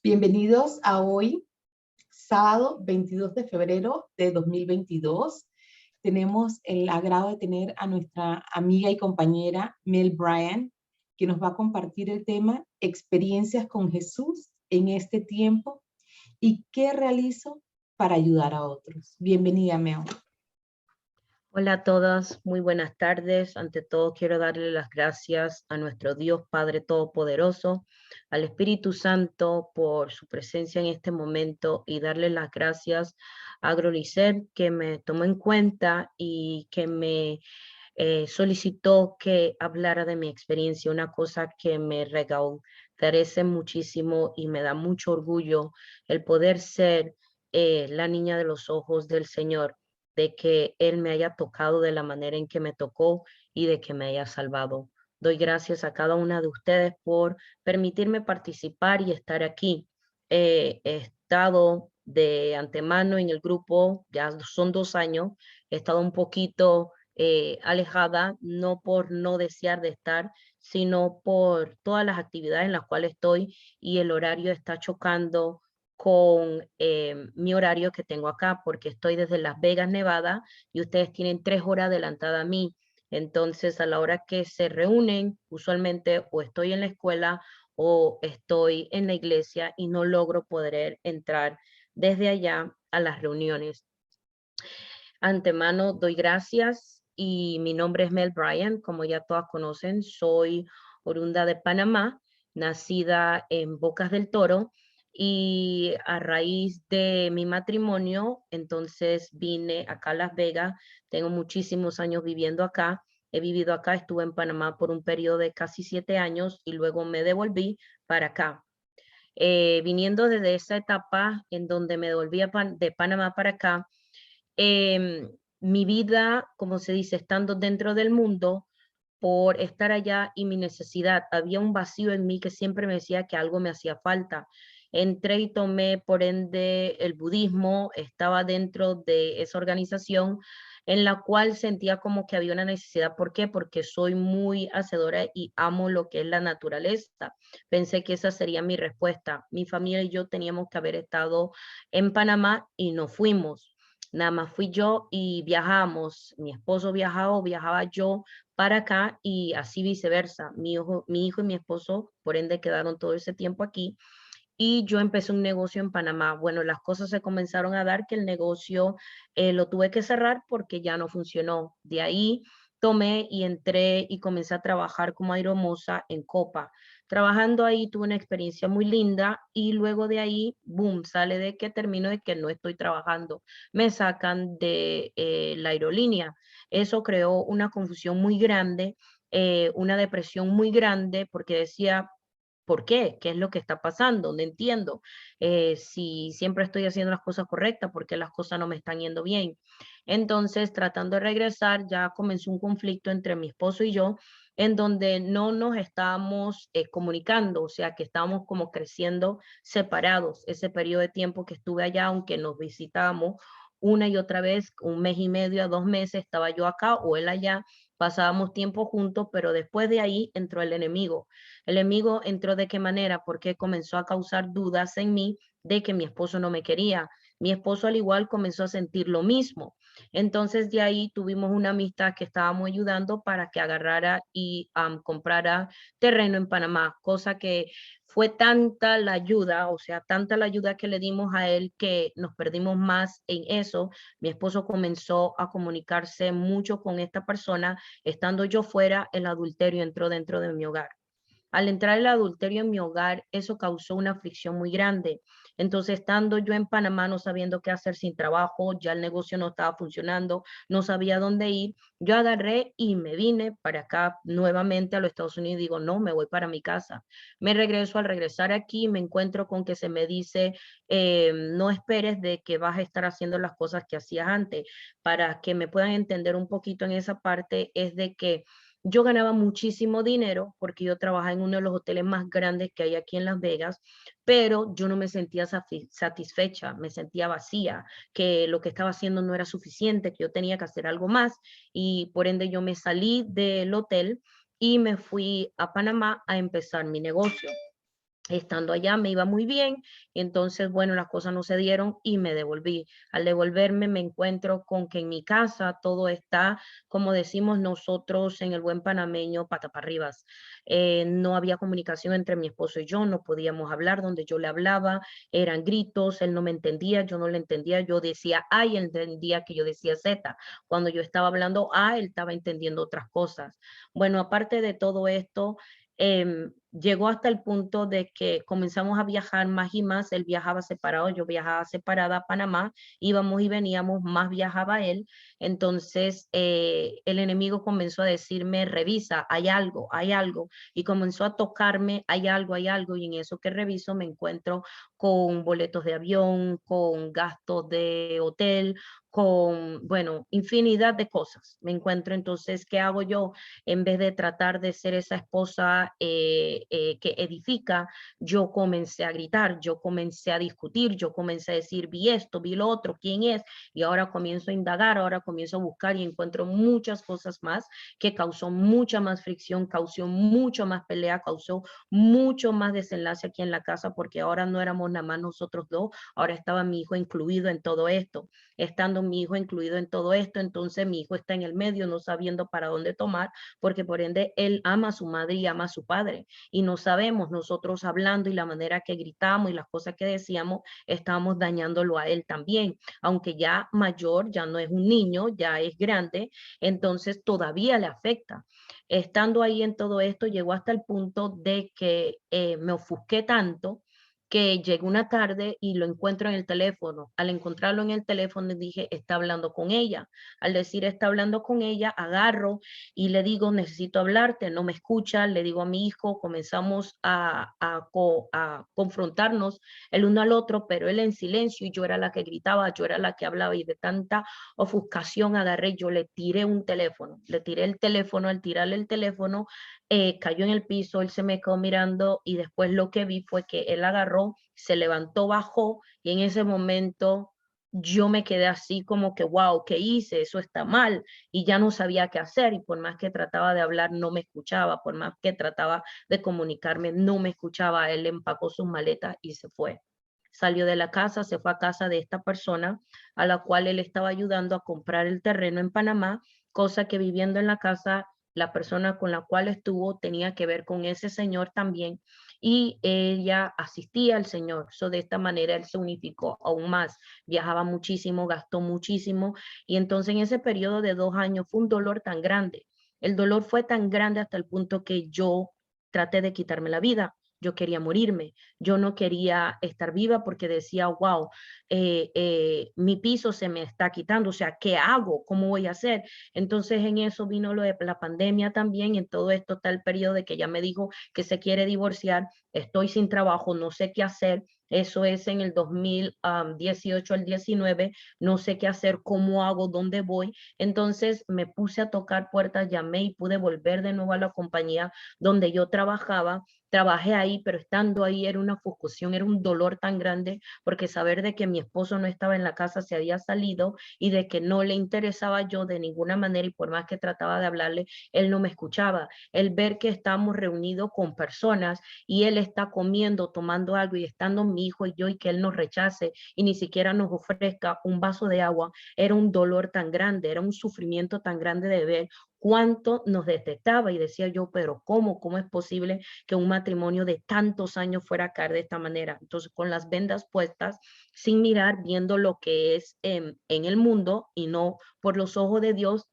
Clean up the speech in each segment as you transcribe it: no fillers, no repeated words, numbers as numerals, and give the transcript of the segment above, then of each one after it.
Bienvenidos a hoy, sábado 22 de febrero de 2022. Tenemos el agrado de tener a nuestra amiga y compañera Mel Bryan, que nos va a compartir el tema experiencias con Jesús en este tiempo y qué realizo para ayudar a otros. Bienvenida, Mel. Hola a todas, muy buenas tardes. Ante todo quiero darle las gracias a nuestro Dios Padre Todopoderoso, al Espíritu Santo por su presencia en este momento y darle las gracias a Grolicet que me tomó en cuenta y que me solicitó que hablara de mi experiencia, una cosa que me regalarece muchísimo y me da mucho orgullo el poder ser la niña de los ojos del Señor, de que Él me haya tocado de la manera en que me tocó y de que me haya salvado. Doy gracias a cada una de ustedes por permitirme participar y estar aquí. He estado de antemano en el grupo, ya son 2 años, he estado un poquito alejada, no por no desear de estar, sino por todas las actividades en las cuales estoy y el horario está chocando con mi horario que tengo acá, porque estoy desde Las Vegas, Nevada, y ustedes tienen 3 horas adelantada a mí. Entonces, a la hora que se reúnen, usualmente o estoy en la escuela o estoy en la iglesia y no logro poder entrar desde allá a las reuniones. Antemano doy gracias y mi nombre es Mel Bryan, como ya todas conocen, soy oriunda de Panamá, nacida en Bocas del Toro y a raíz de mi matrimonio, entonces vine acá a Las Vegas, tengo muchísimos años viviendo acá, he vivido acá, estuve en Panamá por un periodo de casi 7 años y luego me devolví para acá. Viniendo desde esa etapa en donde me devolví de Panamá para acá, mi vida, como se dice, estando dentro del mundo, por estar allá y mi necesidad, había un vacío en mí que siempre me decía que algo me hacía falta. Entré y tomé, por ende, el budismo, estaba dentro de esa organización en la cual sentía como que había una necesidad. ¿Por qué? Porque soy muy hacedora y amo lo que es la naturaleza. Pensé que esa sería mi respuesta. Mi familia y yo teníamos que haber estado en Panamá y no fuimos. Nada más fui yo y viajamos. Mi esposo viajaba o viajaba yo para acá y así viceversa. Mi hijo y mi esposo, por ende, quedaron todo ese tiempo aquí y yo empecé un negocio en Panamá. Bueno, las cosas se comenzaron a dar que el negocio lo tuve que cerrar porque ya no funcionó. De ahí tomé y entré y comencé a trabajar como aeromoza en Copa. Trabajando ahí tuve una experiencia muy linda y luego de ahí, boom, sale de que termino de que no estoy trabajando. Me sacan de la aerolínea. Eso creó una confusión muy grande, una depresión muy grande porque decía, ¿por qué? ¿Qué es lo que está pasando? No entiendo. Si siempre estoy haciendo las cosas correctas, ¿por qué las cosas no me están yendo bien? Entonces, tratando de regresar, ya comenzó un conflicto entre mi esposo y yo, en donde no nos estábamos comunicando, o sea, que estábamos como creciendo separados. Ese periodo de tiempo que estuve allá, aunque nos visitábamos una y otra vez, 1 mes y medio a 2 meses, estaba yo acá o él allá, pasábamos tiempo juntos, pero después de ahí entró el enemigo. El enemigo entró de qué manera, porque comenzó a causar dudas en mí de que mi esposo no me quería. Mi esposo al igual comenzó a sentir lo mismo. Entonces de ahí tuvimos una amistad que estábamos ayudando para que agarrara y comprara terreno en Panamá, cosa que fue tanta la ayuda, o sea, tanta la ayuda que le dimos a él que nos perdimos más en eso. Mi esposo comenzó a comunicarse mucho con esta persona. Estando yo fuera, el adulterio entró dentro de mi hogar. Al entrar el adulterio en mi hogar, eso causó una aflicción muy grande. Entonces, estando yo en Panamá, no sabiendo qué hacer sin trabajo, ya el negocio no estaba funcionando, no sabía dónde ir, yo agarré y me vine para acá nuevamente a los Estados Unidos y digo, no, me voy para mi casa. Me regreso, al regresar aquí me encuentro con que se me dice, no esperes de que vas a estar haciendo las cosas que hacías antes. Para que me puedan entender un poquito en esa parte, es de que yo ganaba muchísimo dinero porque yo trabajaba en uno de los hoteles más grandes que hay aquí en Las Vegas, pero yo no me sentía satisfecha, me sentía vacía, que lo que estaba haciendo no era suficiente, que yo tenía que hacer algo más y por ende yo me salí del hotel y me fui a Panamá a empezar mi negocio. Estando allá me iba muy bien, y entonces, bueno, las cosas no se dieron y me devolví. Al devolverme me encuentro con que en mi casa todo está, como decimos nosotros en el buen panameño, pata para arriba. No había comunicación entre mi esposo y yo, no podíamos hablar, donde yo le hablaba, eran gritos, él no me entendía, yo no le entendía, yo decía A y él entendía que yo decía Z. Cuando yo estaba hablando A, él estaba entendiendo otras cosas. Bueno, aparte de todo esto, llegó hasta el punto de que comenzamos a viajar más y más. Él viajaba separado, yo viajaba separada a Panamá, íbamos y veníamos, más viajaba él. Entonces el enemigo comenzó a decirme, revisa, hay algo, y comenzó a tocarme, hay algo, y en eso que reviso me encuentro con boletos de avión, con gastos de hotel, con, bueno, infinidad de cosas. Me encuentro entonces, ¿qué hago yo? En vez de tratar de ser esa esposa que edifica, yo comencé a gritar, yo comencé a discutir, yo comencé a decir, vi esto, vi lo otro, ¿quién es? Y ahora comienzo a indagar, ahora comienzo a buscar y encuentro muchas cosas más que causó mucha más fricción, causó mucho más pelea, causó mucho más desenlace aquí en la casa, porque ahora no éramos nada más nosotros dos, ahora estaba mi hijo incluido en todo esto. Estando mi hijo incluido en todo esto, entonces mi hijo está en el medio, no sabiendo para dónde tomar, porque por ende él ama a su madre y ama a su padre, y no sabemos, nosotros hablando y la manera que gritamos y las cosas que decíamos, estábamos dañándolo a él también, aunque ya mayor, ya no es un niño, ya es grande, entonces todavía le afecta. Estando ahí en todo esto, llegó hasta el punto de que me ofusqué tanto que llegué una tarde y lo encuentro en el teléfono. Al encontrarlo en el teléfono dije, está hablando con ella. Al decir está hablando con ella, agarro y le digo, necesito hablarte, no me escucha, le digo a mi hijo, comenzamos a confrontarnos el uno al otro, pero él en silencio, y yo era la que gritaba, yo era la que hablaba, y de tanta ofuscación agarré, yo le tiré un teléfono, le tiré el teléfono. Al tirarle el teléfono, cayó en el piso, él se me quedó mirando, y después lo que vi fue que él agarró, se levantó, bajó, y en ese momento yo me quedé así como que, wow, ¿qué hice? Eso está mal, y ya no sabía qué hacer, y por más que trataba de hablar, no me escuchaba, por más que trataba de comunicarme, no me escuchaba. Él empacó sus maletas y se fue. Salió de la casa, se fue a casa de esta persona a la cual él estaba ayudando a comprar el terreno en Panamá, cosa que viviendo en la casa, la persona con la cual estuvo tenía que ver con ese señor también, y ella asistía al señor. So, de esta manera él se unificó aún más, viajaba muchísimo, gastó muchísimo, y entonces en ese periodo de 2 años fue un dolor tan grande. El dolor fue tan grande hasta el punto que yo traté de quitarme la vida. Yo quería morirme, yo no quería estar viva porque decía, wow, mi piso se me está quitando, o sea, ¿qué hago? ¿Cómo voy a hacer? Entonces en eso vino lo de la pandemia también, en todo esto está el periodo de que ella me dijo que se quiere divorciar, estoy sin trabajo, no sé qué hacer. Eso es en el 2018 al 19, no sé qué hacer, cómo hago, dónde voy. Entonces me puse a tocar puertas, llamé y pude volver de nuevo a la compañía donde yo trabajaba. Trabajé ahí, pero estando ahí era una confusión, era un dolor tan grande, porque saber de que mi esposo no estaba en la casa, se había salido, y de que no le interesaba yo de ninguna manera, y por más que trataba de hablarle, él no me escuchaba. El ver que estamos reunidos con personas y él está comiendo, tomando algo, y estando mi hijo y yo, y que él nos rechace y ni siquiera nos ofrezca un vaso de agua, era un dolor tan grande, era un sufrimiento tan grande de ver cuánto nos detestaba. Y decía yo, pero ¿cómo es posible que un matrimonio de tantos años fuera a caer de esta manera? Entonces, con las vendas puestas, sin mirar, viendo lo que es en el mundo y no por los ojos de Dios,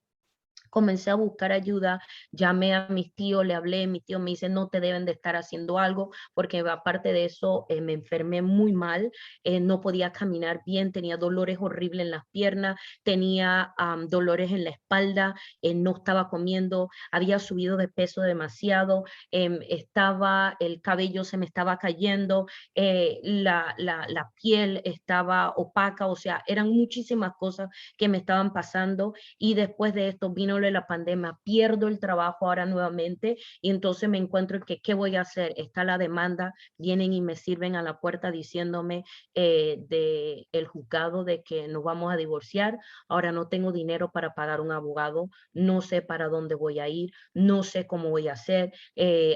comencé a buscar ayuda, llamé a mis tíos, le hablé, mi tío me dice, no te deben de estar haciendo algo, porque aparte de eso me enfermé muy mal, no podía caminar bien, tenía dolores horribles en las piernas, tenía dolores en la espalda, no estaba comiendo, había subido de peso demasiado, el cabello se me estaba cayendo, la piel estaba opaca, o sea, eran muchísimas cosas que me estaban pasando. Y después de esto vino viniéndole la pandemia, pierdo el trabajo ahora nuevamente y entonces me encuentro en que, ¿qué voy a hacer? Está la demanda, vienen y me sirven a la puerta diciéndome de el juzgado de que nos vamos a divorciar, ahora no tengo dinero para pagar un abogado, no sé para dónde voy a ir, no sé cómo voy a hacer,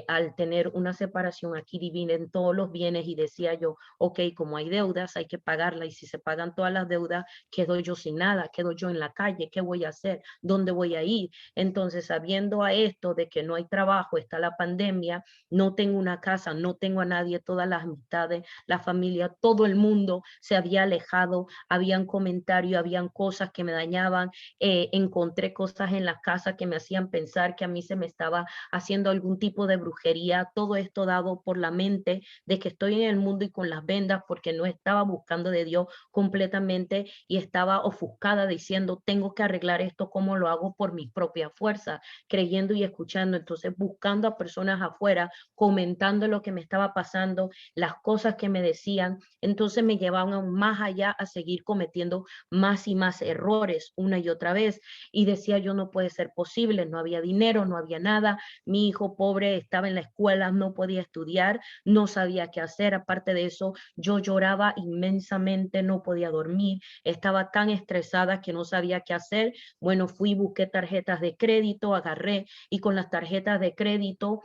al tener una separación aquí dividen todos los bienes y decía yo, ok, como hay deudas hay que pagarla y si se pagan todas las deudas, quedo yo sin nada, quedo yo en la calle, ¿qué voy a hacer? ¿Dónde voy a ir? Entonces, sabiendo a esto de que no hay trabajo, está la pandemia, no tengo una casa, no tengo a nadie, todas las amistades, la familia, todo el mundo se había alejado, habían comentarios, habían cosas que me dañaban, encontré cosas en la casa que me hacían pensar que a mí se me estaba haciendo algún tipo de brujería, todo esto dado por la mente de que estoy en el mundo y con las vendas porque no estaba buscando de Dios completamente y estaba ofuscada diciendo, tengo que arreglar esto, ¿cómo lo hago por mi propia fuerza? Creyendo y escuchando, entonces buscando a personas afuera, comentando lo que me estaba pasando, las cosas que me decían, entonces me llevaban aún más allá a seguir cometiendo más y más errores una y otra vez y decía yo no puede ser posible, no había dinero, no había nada, mi hijo pobre estaba en la escuela, no podía estudiar, no sabía qué hacer, aparte de eso yo lloraba inmensamente, no podía dormir, estaba tan estresada que no sabía qué hacer, bueno, fui, busqué tarjetas de crédito, agarré y con las tarjetas de crédito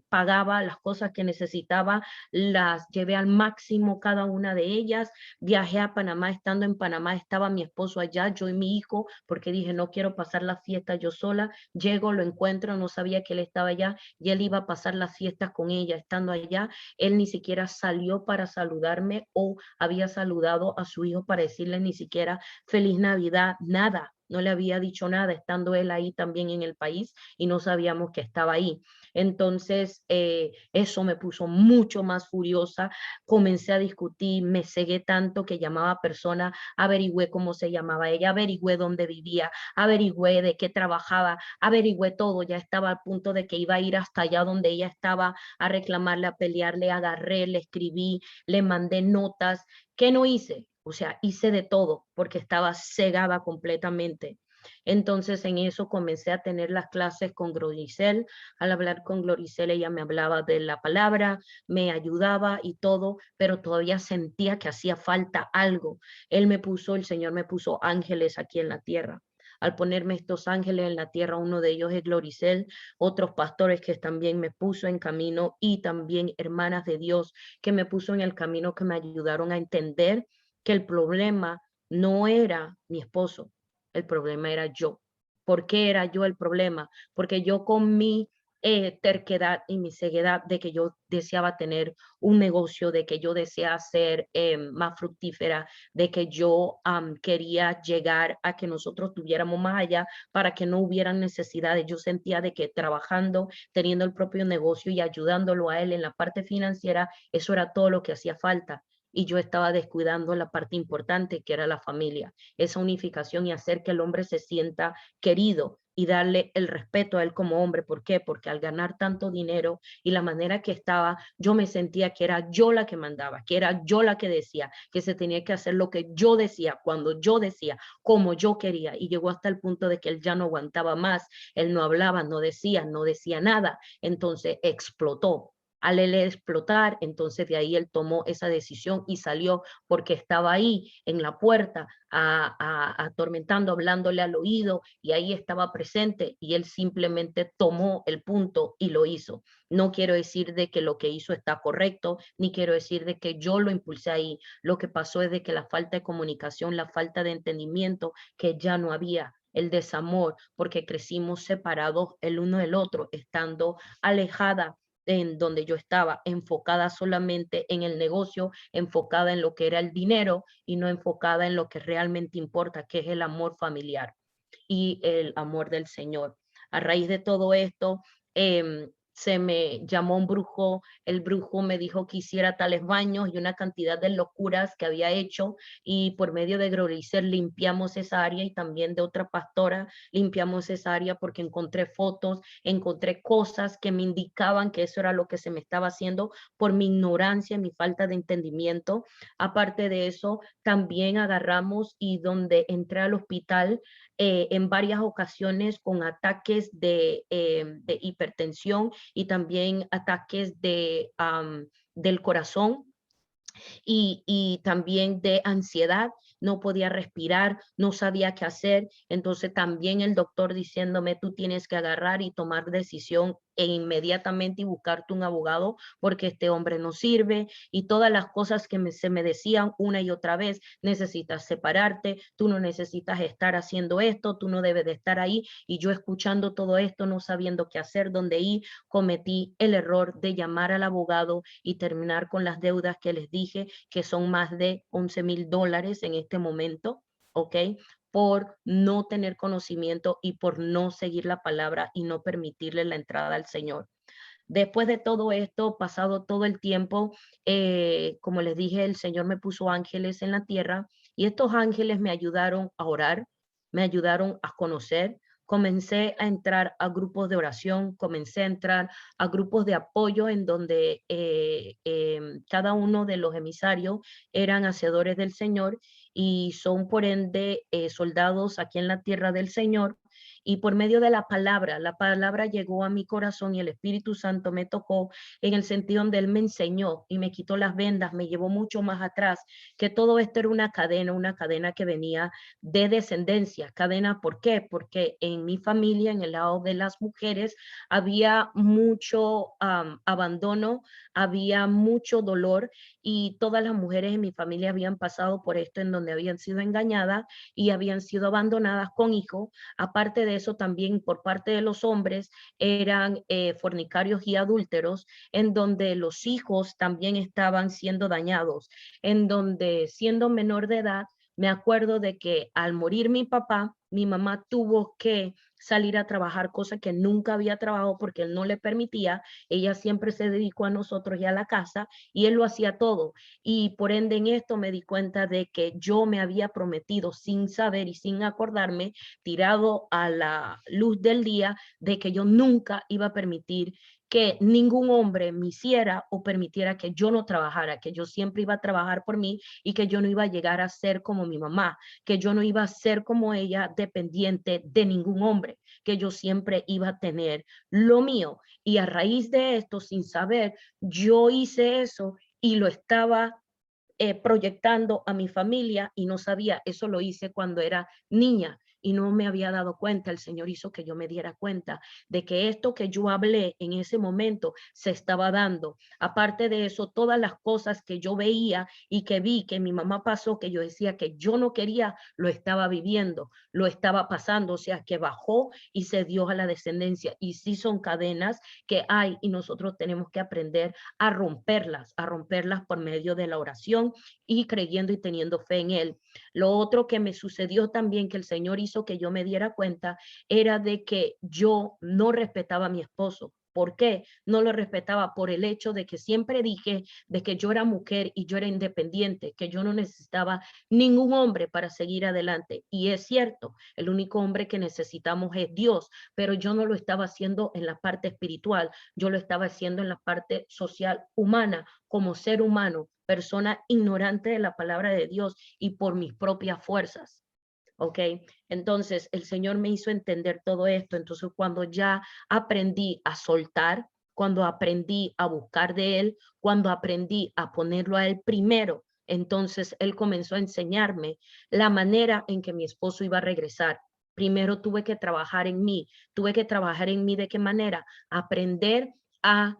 pagaba las cosas que necesitaba, las llevé al máximo cada una de ellas, viajé a Panamá, estando en Panamá estaba mi esposo allá, yo y mi hijo, porque dije no quiero pasar la fiesta yo sola, llego, lo encuentro, no sabía que él estaba allá y él iba a pasar las fiestas con ella, estando allá, él ni siquiera salió para saludarme o había saludado a su hijo para decirle ni siquiera feliz Navidad, nada, no le había dicho nada, estando él ahí también en el país y no sabíamos que estaba ahí. Entonces, eso me puso mucho más furiosa, comencé a discutir, me cegué tanto que llamaba a personas, averigüé cómo se llamaba ella, averigüé dónde vivía, averigüé de qué trabajaba, averigüé todo, ya estaba al punto de que iba a ir hasta allá donde ella estaba a reclamarle, a pelearle, agarré, le escribí, le mandé notas, ¿qué no hice? O sea, hice de todo porque estaba cegada completamente. Entonces en eso comencé a tener las clases con Gloricel. Al hablar con Gloricel ella me hablaba de la palabra, me ayudaba y todo, pero todavía sentía que hacía falta algo. El Señor me puso ángeles aquí en la tierra. Al ponerme estos ángeles en la tierra, uno de ellos es Gloricel, otros pastores que también me puso en camino y también hermanas de Dios que me puso en el camino que me ayudaron a entender que el problema no era mi esposo, el problema era yo. ¿Por qué era yo el problema? Porque yo con mi terquedad y mi ceguedad de que yo deseaba tener un negocio, de que yo deseaba ser más fructífera, de que yo quería llegar a que nosotros tuviéramos más allá para que no hubieran necesidades. Yo sentía de que trabajando, teniendo el propio negocio y ayudándolo a él en la parte financiera, eso era todo lo que hacía falta. Y yo estaba descuidando la parte importante que era la familia, esa unificación y hacer que el hombre se sienta querido y darle el respeto a él como hombre. ¿Por qué? Porque al ganar tanto dinero y la manera que estaba, yo me sentía que era yo la que mandaba, que era yo la que decía, que se tenía que hacer lo que yo decía, cuando yo decía, como yo quería. Y llegó hasta el punto de que él ya no aguantaba más, él no hablaba, no decía nada. Entonces explotó. Al él explotar, entonces de ahí él tomó esa decisión y salió porque estaba ahí en la puerta atormentando, hablándole al oído y ahí estaba presente y él simplemente tomó el punto y lo hizo. No quiero decir de que lo que hizo está correcto, ni quiero decir de que yo lo impulsé ahí. Lo que pasó es de que la falta de comunicación, la falta de entendimiento que ya no había, el desamor, porque crecimos separados el uno del otro, estando alejada en donde yo estaba, enfocada solamente en el negocio, enfocada en lo que era el dinero y no enfocada en lo que realmente importa, que es el amor familiar y el amor del Señor. A raíz de todo esto, se me llamó un brujo, el brujo me dijo que hiciera tales baños y una cantidad de locuras que había hecho y por medio de Gloricer limpiamos esa área y también de otra pastora limpiamos esa área porque encontré fotos, encontré cosas que me indicaban que eso era lo que se me estaba haciendo por mi ignorancia, mi falta de entendimiento. Aparte de eso, también agarramos y donde entré al hospital, en varias ocasiones con ataques de hipertensión y también ataques del corazón y también de ansiedad. No podía respirar, no sabía qué hacer. Entonces también el doctor diciéndome, tú tienes que agarrar y tomar decisión e inmediatamente y buscarte un abogado porque este hombre no sirve, y todas las cosas que se me decían una y otra vez: necesitas separarte, tú no necesitas estar haciendo esto, tú no debes de estar ahí. Y yo escuchando todo esto, no sabiendo qué hacer, dónde ir, cometí el error de llamar al abogado y terminar con las deudas que les dije, que son más de $11,000 en este momento, ¿ok? Por no tener conocimiento y por no seguir la palabra y no permitirle la entrada al Señor. Después de todo esto, pasado todo el tiempo, como les dije, el Señor me puso ángeles en la tierra, y estos ángeles me ayudaron a orar, me ayudaron a conocer. Comencé a entrar a grupos de oración, comencé a entrar a grupos de apoyo en donde cada uno de los emisarios eran hacedores del Señor y son por ende soldados aquí en la tierra del Señor. Y por medio de la palabra llegó a mi corazón y el Espíritu Santo me tocó en el sentido donde Él me enseñó y me quitó las vendas, me llevó mucho más atrás, que todo esto era una cadena que venía de descendencia. Cadena, ¿por qué? Porque en mi familia, en el lado de las mujeres, había mucho abandono, había mucho dolor, y todas las mujeres en mi familia habían pasado por esto, en donde habían sido engañadas y habían sido abandonadas con hijos. Aparte de eso, también por parte de los hombres eran fornicarios y adúlteros, en donde los hijos también estaban siendo dañados, en donde siendo menor de edad, me acuerdo de que al morir mi papá, mi mamá tuvo que salir a trabajar, cosa que nunca había trabajado porque él no le permitía. Ella siempre se dedicó a nosotros y a la casa, y él lo hacía todo. Y por ende en esto me di cuenta de que yo me había prometido sin saber y sin acordarme, tirado a la luz del día, de que yo nunca iba a permitir que ningún hombre me hiciera o permitiera que yo no trabajara, que yo siempre iba a trabajar por mí y que yo no iba a llegar a ser como mi mamá, que yo no iba a ser como ella dependiente de ningún hombre, que yo siempre iba a tener lo mío. Y a raíz de esto, sin saber, yo hice eso y lo estaba proyectando a mi familia y no sabía. Eso lo hice cuando era niña y no me había dado cuenta. El Señor hizo que yo me diera cuenta de que esto que yo hablé en ese momento se estaba dando. Aparte de eso, todas las cosas que yo veía y que vi que mi mamá pasó, que yo decía que yo no quería, lo estaba viviendo, lo estaba pasando. O sea, que bajó y se dio a la descendencia. Y sí, son cadenas que hay y nosotros tenemos que aprender a romperlas por medio de la oración y creyendo y teniendo fe en Él. Lo otro que me sucedió también, que el Señor hizo que yo me diera cuenta, era de que yo no respetaba a mi esposo. ¿Por qué? No lo respetaba por el hecho de que siempre dije de que yo era mujer y yo era independiente, que yo no necesitaba ningún hombre para seguir adelante. Y es cierto, el único hombre que necesitamos es Dios, pero yo no lo estaba haciendo en la parte espiritual, yo lo estaba haciendo en la parte social humana, como ser humano, persona ignorante de la palabra de Dios y por mis propias fuerzas. ¿Ok? Entonces el Señor me hizo entender todo esto. Entonces cuando ya aprendí a soltar, cuando aprendí a buscar de Él, cuando aprendí a ponerlo a Él primero, entonces Él comenzó a enseñarme la manera en que mi esposo iba a regresar. Primero tuve que trabajar en mí. Tuve que trabajar en mí. ¿De qué manera? Aprender a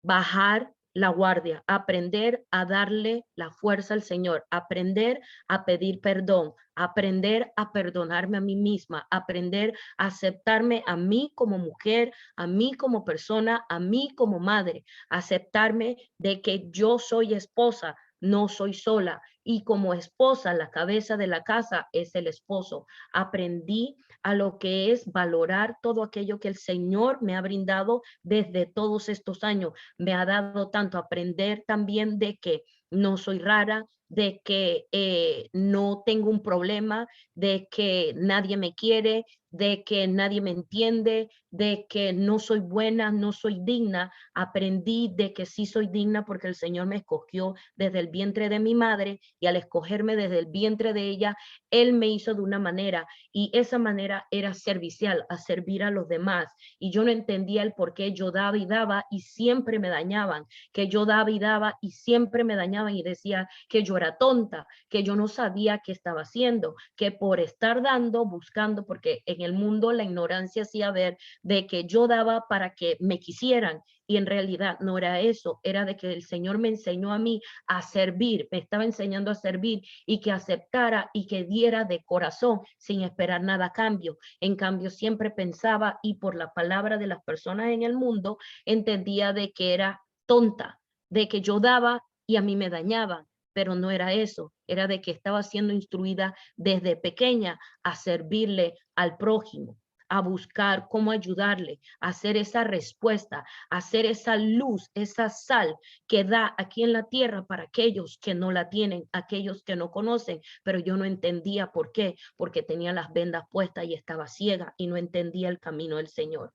bajar la guardia, aprender a darle la fuerza al Señor, aprender a pedir perdón, aprender a perdonarme a mí misma, aprender a aceptarme a mí como mujer, a mí como persona, a mí como madre, aceptarme de que yo soy esposa, no soy sola, y como esposa la cabeza de la casa es el esposo. Aprendí a lo que es valorar todo aquello que el Señor me ha brindado desde todos estos años. Me ha dado tanto aprender también de que no soy rara, de que no tengo un problema, de que nadie me quiere, de que nadie me entiende, de que no soy buena, no soy digna. Aprendí de que sí soy digna porque el Señor me escogió desde el vientre de mi madre, y al escogerme desde el vientre de ella, Él me hizo de una manera, y esa manera era servicial, a servir a los demás. Y yo no entendía el por qué yo daba y siempre me dañaban, que yo daba y siempre me dañaban, y decía que yo era tonta, que yo no sabía qué estaba haciendo, que por estar dando, buscando, porque en el mundo la ignorancia hacía ver de que yo daba para que me quisieran, y en realidad no era eso, era de que el Señor me enseñó a mí a servir, me estaba enseñando a servir, y que aceptara y que diera de corazón sin esperar nada a cambio. En cambio, siempre pensaba, y por la palabra de las personas en el mundo, entendía de que era tonta, de que yo daba y a mí me dañaban, pero no era eso, era de que estaba siendo instruida desde pequeña a servirle al prójimo, a buscar cómo ayudarle, a hacer esa respuesta, a hacer esa luz, esa sal que da aquí en la tierra para aquellos que no la tienen, aquellos que no conocen. Pero yo no entendía por qué, porque tenía las vendas puestas y estaba ciega y no entendía el camino del Señor.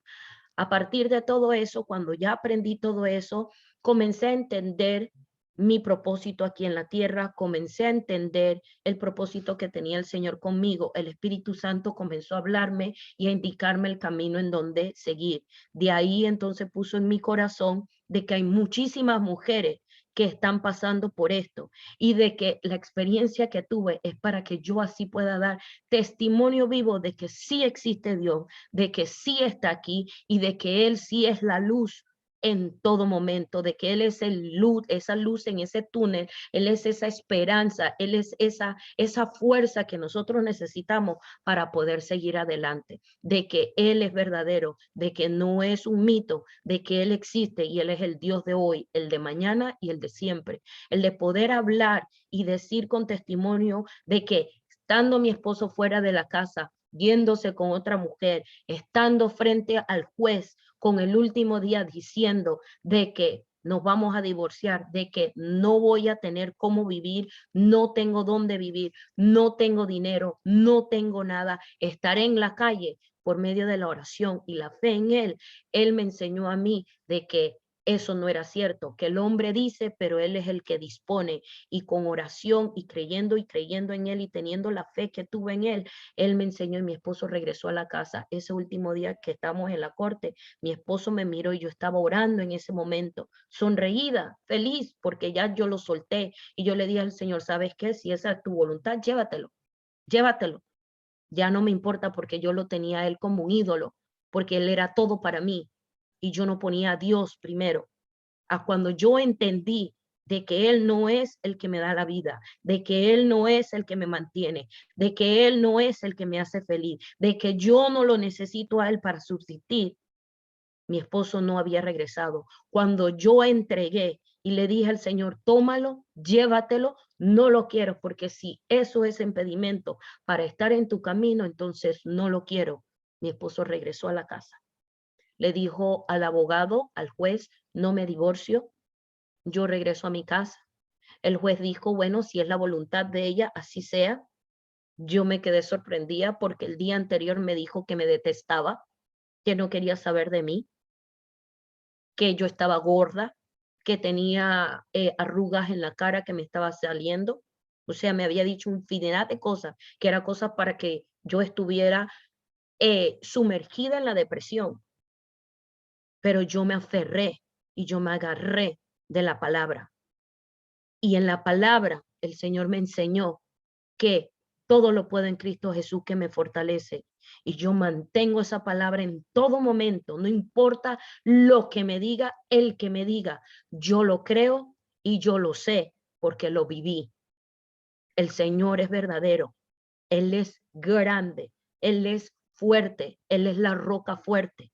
A partir de todo eso, cuando ya aprendí todo eso, comencé a entender mi propósito aquí en la tierra, comencé a entender el propósito que tenía el Señor conmigo. El Espíritu Santo comenzó a hablarme y a indicarme el camino en donde seguir. De ahí entonces puso en mi corazón de que hay muchísimas mujeres que están pasando por esto, y de que la experiencia que tuve es para que yo así pueda dar testimonio vivo de que sí existe Dios, de que sí está aquí, y de que Él sí es la luz en todo momento, de que Él es el luz, esa luz en ese túnel, Él es esa esperanza, Él es esa fuerza que nosotros necesitamos para poder seguir adelante, de que Él es verdadero, de que no es un mito, de que Él existe y Él es el Dios de hoy, el de mañana y el de siempre, el de poder hablar y decir con testimonio de que estando mi esposo fuera de la casa, yéndose con otra mujer, estando frente al juez con el último día diciendo de que nos vamos a divorciar, de que no voy a tener cómo vivir, no tengo dónde vivir, no tengo dinero, no tengo nada, estaré en la calle. Por medio de la oración y la fe en Él, Él me enseñó a mí de que eso no era cierto, que el hombre dice, pero Él es el que dispone, y con oración y creyendo en Él y teniendo la fe que tuve en Él, Él me enseñó, y mi esposo regresó a la casa. Ese último día que estamos en la corte, mi esposo me miró y yo estaba orando en ese momento, sonreída, feliz, porque ya yo lo solté, y yo le dije al Señor, ¿sabes qué? Si esa es tu voluntad, llévatelo, llévatelo. Ya no me importa, porque yo lo tenía a Él como un ídolo, porque Él era todo para mí y yo no ponía a Dios primero. A cuando yo entendí de que Él no es el que me da la vida, de que Él no es el que me mantiene, de que Él no es el que me hace feliz, de que yo no lo necesito a Él para subsistir, mi esposo no había regresado. Cuando yo entregué y le dije al Señor, tómalo, llévatelo, no lo quiero, porque si eso es impedimento para estar en tu camino, entonces no lo quiero. Mi esposo regresó a la casa. Le dijo al abogado, al juez, no me divorcio, yo regreso a mi casa. El juez dijo, bueno, si es la voluntad de ella, así sea. Yo me quedé sorprendida porque el día anterior me dijo que me detestaba, que no quería saber de mí, que yo estaba gorda, que tenía arrugas en la cara que me estaba saliendo. O sea, me había dicho infinidad de cosas, que era cosas para que yo estuviera sumergida en la depresión. Pero yo me aferré y yo me agarré de la palabra. Y en la palabra el Señor me enseñó que todo lo puedo en Cristo Jesús que me fortalece. Y yo mantengo esa palabra en todo momento, no importa lo que me diga, el que me diga, yo lo creo y yo lo sé porque lo viví. El Señor es verdadero, Él es grande, Él es fuerte, Él es la roca fuerte,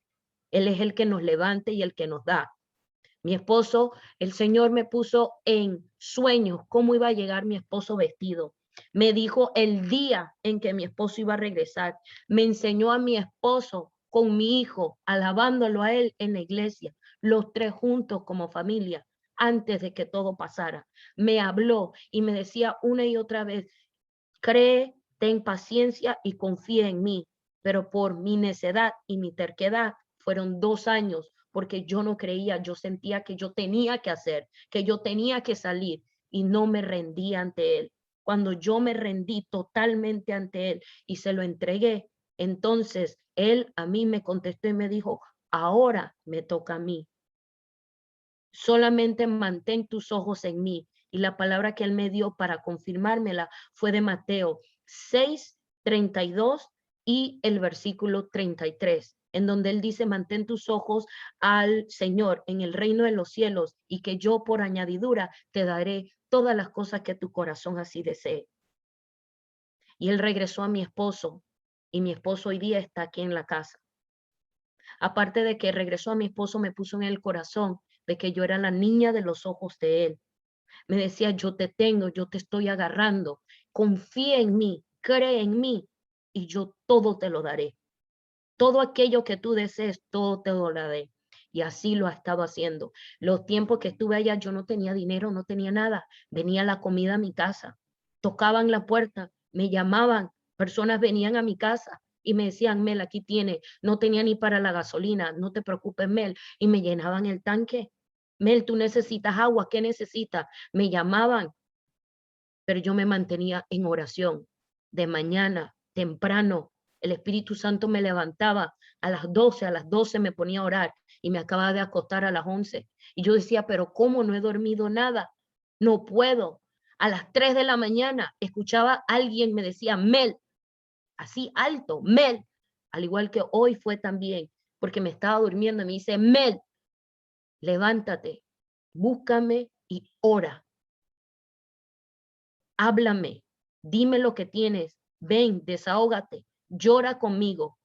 Él es el que nos levanta y el que nos da. Mi esposo, el Señor me puso en sueños cómo iba a llegar mi esposo vestido. Me dijo el día en que mi esposo iba a regresar. Me enseñó a mi esposo con mi hijo, alabándolo a él en la iglesia, los tres juntos como familia. antes de que todo pasara. Me habló y me decía una y otra vez, cree, ten paciencia y confía en mí. Pero por mi necedad y mi terquedad fueron 2 años porque yo no creía, yo sentía que yo tenía que hacer, que yo tenía que salir y no me rendí ante él. Cuando yo me rendí totalmente ante él y se lo entregué, entonces él a mí me contestó y me dijo, ahora me toca a mí. Solamente mantén tus ojos en mí. Y la palabra que él me dio para confirmármela fue de Mateo 6:32 y el versículo 33, en donde él dice, mantén tus ojos al Señor en el reino de los cielos y que yo por añadidura te daré todas las cosas que tu corazón así desee. Y él regresó a mi esposo y mi esposo hoy día está aquí en la casa. Aparte de que regresó a mi esposo, me puso en el corazón de que yo era la niña de los ojos de él. Me decía, yo te tengo, yo te estoy agarrando, confía en mí, cree en mí y yo todo te lo daré. Todo aquello que tú desees, todo te lo daré. Y así lo ha estado haciendo. Los tiempos que estuve allá, yo no tenía dinero, no tenía nada. Venía la comida a mi casa, tocaban la puerta, me llamaban, personas venían a mi casa y me decían, Mel, aquí tiene, no tenía ni para la gasolina, no te preocupes, Mel, y me llenaban el tanque. Mel, tú necesitas agua, ¿qué necesitas? Me llamaban, pero yo me mantenía en oración de mañana, temprano. El Espíritu Santo me levantaba a las 12, a las 12 me ponía a orar y me acababa de acostar a las 11. Y yo decía, pero ¿cómo no he dormido nada? No puedo. A las 3 de la mañana escuchaba a alguien, me decía, Mel, así alto, Mel, al igual que hoy fue también, porque me estaba durmiendo y me dice, Mel, levántate, búscame y ora. Háblame, dime lo que tienes, ven, desahógate, llora conmigo,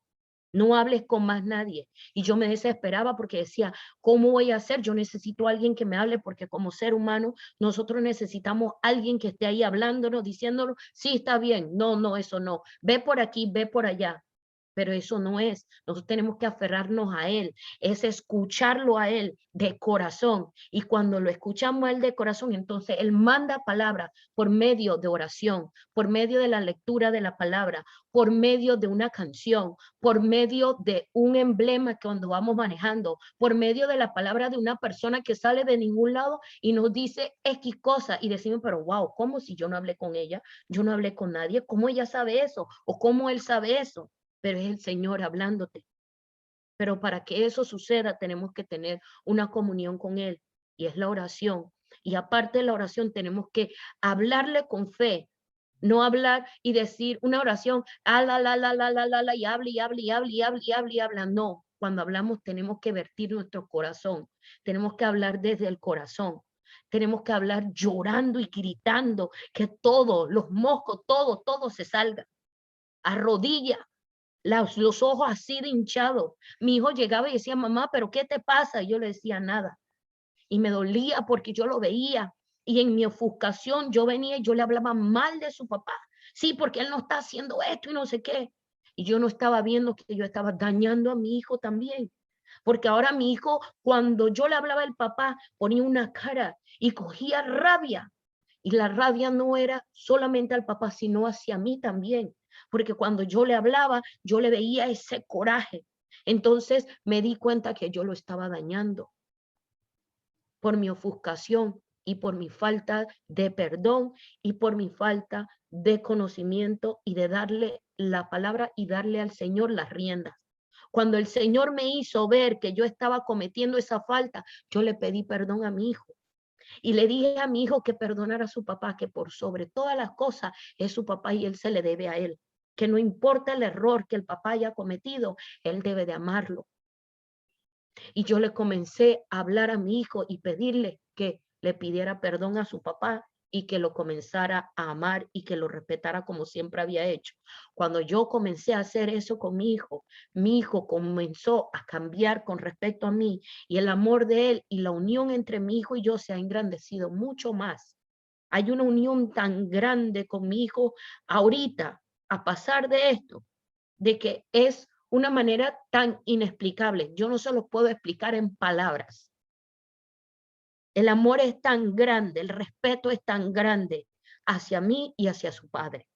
no hables con más nadie. Y yo me desesperaba porque decía, ¿cómo voy a hacer? Yo necesito a alguien que me hable porque como ser humano nosotros necesitamos a alguien que esté ahí hablándonos, diciéndonos, sí, está bien, no, no, eso no, ve por aquí, ve por allá. Pero eso no es, nosotros tenemos que aferrarnos a Él, es escucharlo a Él de corazón. Y cuando lo escuchamos a Él de corazón, entonces Él manda palabras por medio de oración, por medio de la lectura de la palabra, por medio de una canción, por medio de un emblema que cuando vamos manejando, por medio de la palabra de una persona que sale de ningún lado y nos dice X cosa y decimos, pero wow, ¿cómo si yo no hablé con ella? Yo no hablé con nadie, ¿cómo ella sabe eso? ¿O cómo él sabe eso? Pero es el Señor hablándote. Pero para que eso suceda, tenemos que tener una comunión con Él y es la oración. Y aparte de la oración, tenemos que hablarle con fe, no hablar y decir una oración, y hable, y hable, y hable, y hable, y hable, y habla. No, cuando hablamos tenemos que vertir nuestro corazón, tenemos que hablar desde el corazón. Tenemos que hablar llorando y gritando, que todo, los moscos, todo se salga. A rodillas, los ojos así de hinchados. Mi hijo llegaba y decía, mamá, ¿pero qué te pasa? Y yo le decía nada. Y me dolía porque yo lo veía. Y en mi ofuscación yo venía y yo le hablaba mal de su papá. Sí, porque él no está haciendo esto y no sé qué. Y yo no estaba viendo que yo estaba dañando a mi hijo también. Porque ahora mi hijo, cuando yo le hablaba al papá, ponía una cara y cogía rabia. Y la rabia no era solamente al papá, sino hacia mí también. Porque cuando yo le hablaba, yo le veía ese coraje. Entonces me di cuenta que yo lo estaba dañando por mi ofuscación y por mi falta de perdón y por mi falta de conocimiento y de darle la palabra y darle al Señor las riendas. Cuando el Señor me hizo ver que yo estaba cometiendo esa falta, yo le pedí perdón a mi hijo. Y le dije a mi hijo que perdonara a su papá, que por sobre todas las cosas es su papá y él se le debe a él. Que no importa el error que el papá haya cometido, él debe de amarlo. Y yo le comencé a hablar a mi hijo y pedirle que le pidiera perdón a su papá y que lo comenzara a amar y que lo respetara como siempre había hecho. Cuando yo comencé a hacer eso con mi hijo comenzó a cambiar con respecto a mí y el amor de él y la unión entre mi hijo y yo se ha engrandecido mucho más. Hay una unión tan grande con mi hijo ahorita, a pasar de esto, de que es una manera tan inexplicable. Yo no se lo puedo explicar en palabras. El amor es tan grande, el respeto es tan grande hacia mí y hacia su padre.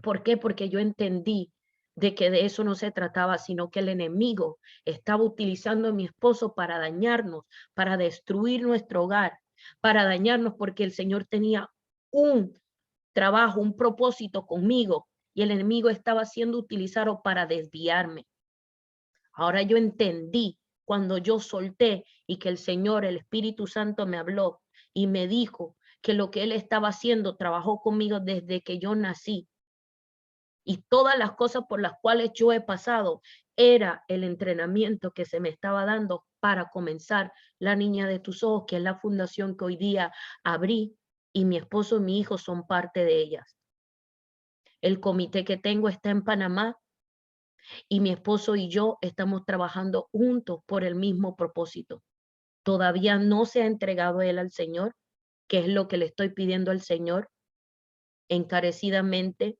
¿Por qué? Porque yo entendí de que de eso no se trataba, sino que el enemigo estaba utilizando a mi esposo para dañarnos, para destruir nuestro hogar, para dañarnos, porque el Señor tenía un trabajo, un propósito conmigo, y el enemigo estaba siendo utilizado para desviarme. Ahora yo entendí cuando yo solté y que el Señor, el Espíritu Santo me habló y me dijo que lo que Él estaba haciendo trabajó conmigo desde que yo nací. Y todas las cosas por las cuales yo he pasado era el entrenamiento que se me estaba dando para comenzar La Niña de tus Ojos, que es la fundación que hoy día abrí, y mi esposo y mi hijo son parte de ellas. El comité que tengo está en Panamá y mi esposo y yo estamos trabajando juntos por el mismo propósito. Todavía no se ha entregado él al Señor, que es lo que le estoy pidiendo al Señor encarecidamente,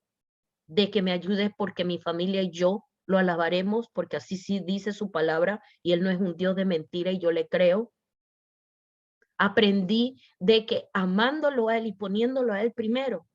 de que me ayude porque mi familia y yo lo alabaremos, porque así sí dice su palabra y Él no es un Dios de mentira y yo le creo. Aprendí de que amándolo a Él y poniéndolo a Él primero,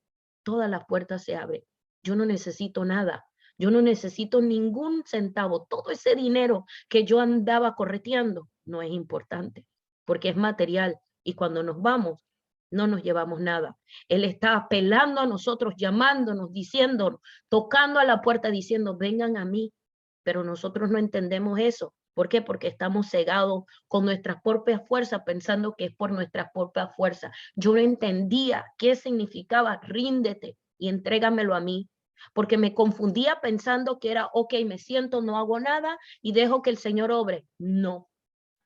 todas las puertas se abren. Yo no necesito nada. Yo no necesito ningún centavo. Todo ese dinero que yo andaba correteando no es importante porque es material. Y cuando nos vamos, no nos llevamos nada. Él está apelando a nosotros, llamándonos, diciéndonos, tocando a la puerta, diciendo, vengan a mí. Pero nosotros no entendemos eso. ¿Por qué? Porque estamos cegados con nuestras propias fuerzas, pensando que es por nuestras propias fuerzas. Yo no entendía qué significaba ríndete y entrégamelo a mí, porque me confundía pensando que era, ok, me siento, no hago nada y dejo que el Señor obre. No,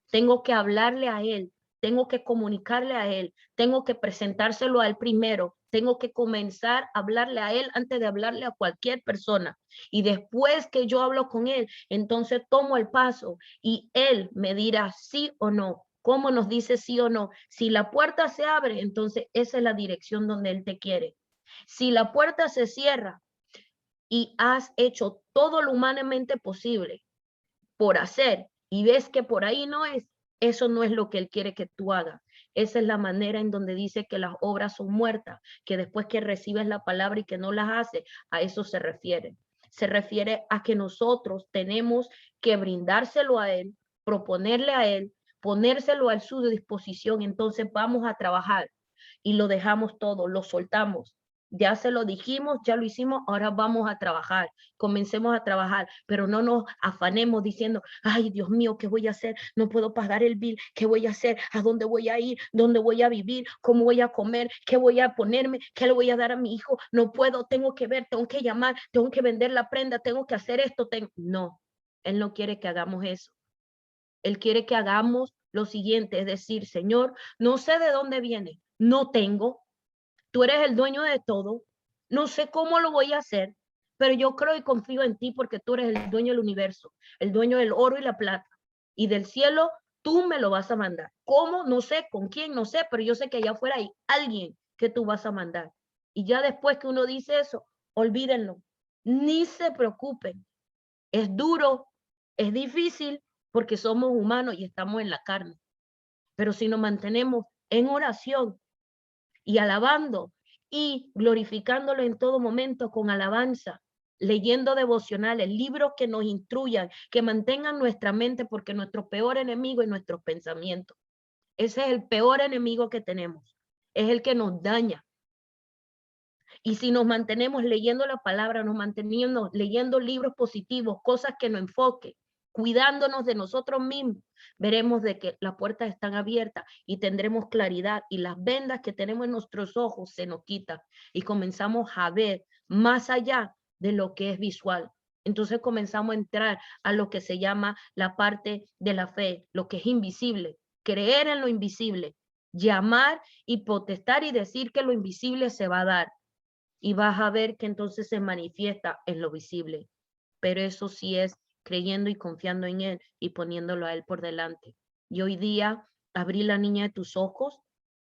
tengo que hablarle a Él, tengo que comunicarle a Él, tengo que presentárselo a Él primero, tengo que comenzar a hablarle a Él antes de hablarle a cualquier persona. Y después que yo hablo con Él, entonces tomo el paso y Él me dirá sí o no. ¿Cómo nos dice sí o no? Si la puerta se abre, entonces esa es la dirección donde Él te quiere. Si la puerta se cierra y has hecho todo lo humanamente posible por hacer y ves que por ahí no es, eso no es lo que Él quiere que tú hagas. Esa es la manera en donde dice que las obras son muertas, que después que recibes la palabra y que no las haces, a eso se refiere. Se refiere a que nosotros tenemos que brindárselo a Él, proponerle a Él, ponérselo a su disposición. Entonces vamos a trabajar y lo dejamos todo, lo soltamos. Ya se lo dijimos, ya lo hicimos, ahora vamos a trabajar, comencemos a trabajar, pero no nos afanemos diciendo, ay, Dios mío, ¿qué voy a hacer? No puedo pagar el bill, ¿qué voy a hacer? ¿A dónde voy a ir? ¿Dónde voy a vivir? ¿Cómo voy a comer? ¿Qué voy a ponerme? ¿Qué le voy a dar a mi hijo? No puedo, tengo que ver, tengo que llamar, tengo que vender la prenda, tengo que hacer esto. No, Él no quiere que hagamos eso. Él quiere que hagamos lo siguiente, es decir, Señor, no sé de dónde viene, no tengo, tú eres el dueño de todo, no sé cómo lo voy a hacer, pero yo creo y confío en ti porque tú eres el dueño del universo, el dueño del oro y la plata, y del cielo tú me lo vas a mandar. ¿Cómo? No sé, con quién, no sé, pero yo sé que allá afuera hay alguien que tú vas a mandar. Y ya después que uno dice eso, olvídenlo, ni se preocupen. Es duro, es difícil porque somos humanos y estamos en la carne, pero si nos mantenemos en oración y alabando y glorificándolo en todo momento con alabanza, leyendo devocionales, libros que nos instruyan, que mantengan nuestra mente, porque nuestro peor enemigo es nuestros pensamientos. Ese es el peor enemigo que tenemos, es el que nos daña. Y si nos mantenemos leyendo la palabra, nos mantenemos leyendo libros positivos, cosas que nos enfoquen, cuidándonos de nosotros mismos, veremos de que las puertas están abiertas y tendremos claridad y las vendas que tenemos en nuestros ojos se nos quitan y comenzamos a ver más allá de lo que es visual. Entonces comenzamos a entrar a lo que se llama la parte de la fe, lo que es invisible, creer en lo invisible, llamar y potestar y decir que lo invisible se va a dar y vas a ver que entonces se manifiesta en lo visible. Pero eso sí es creyendo y confiando en Él y poniéndolo a Él por delante. Y hoy día abrí La Niña de tus Ojos,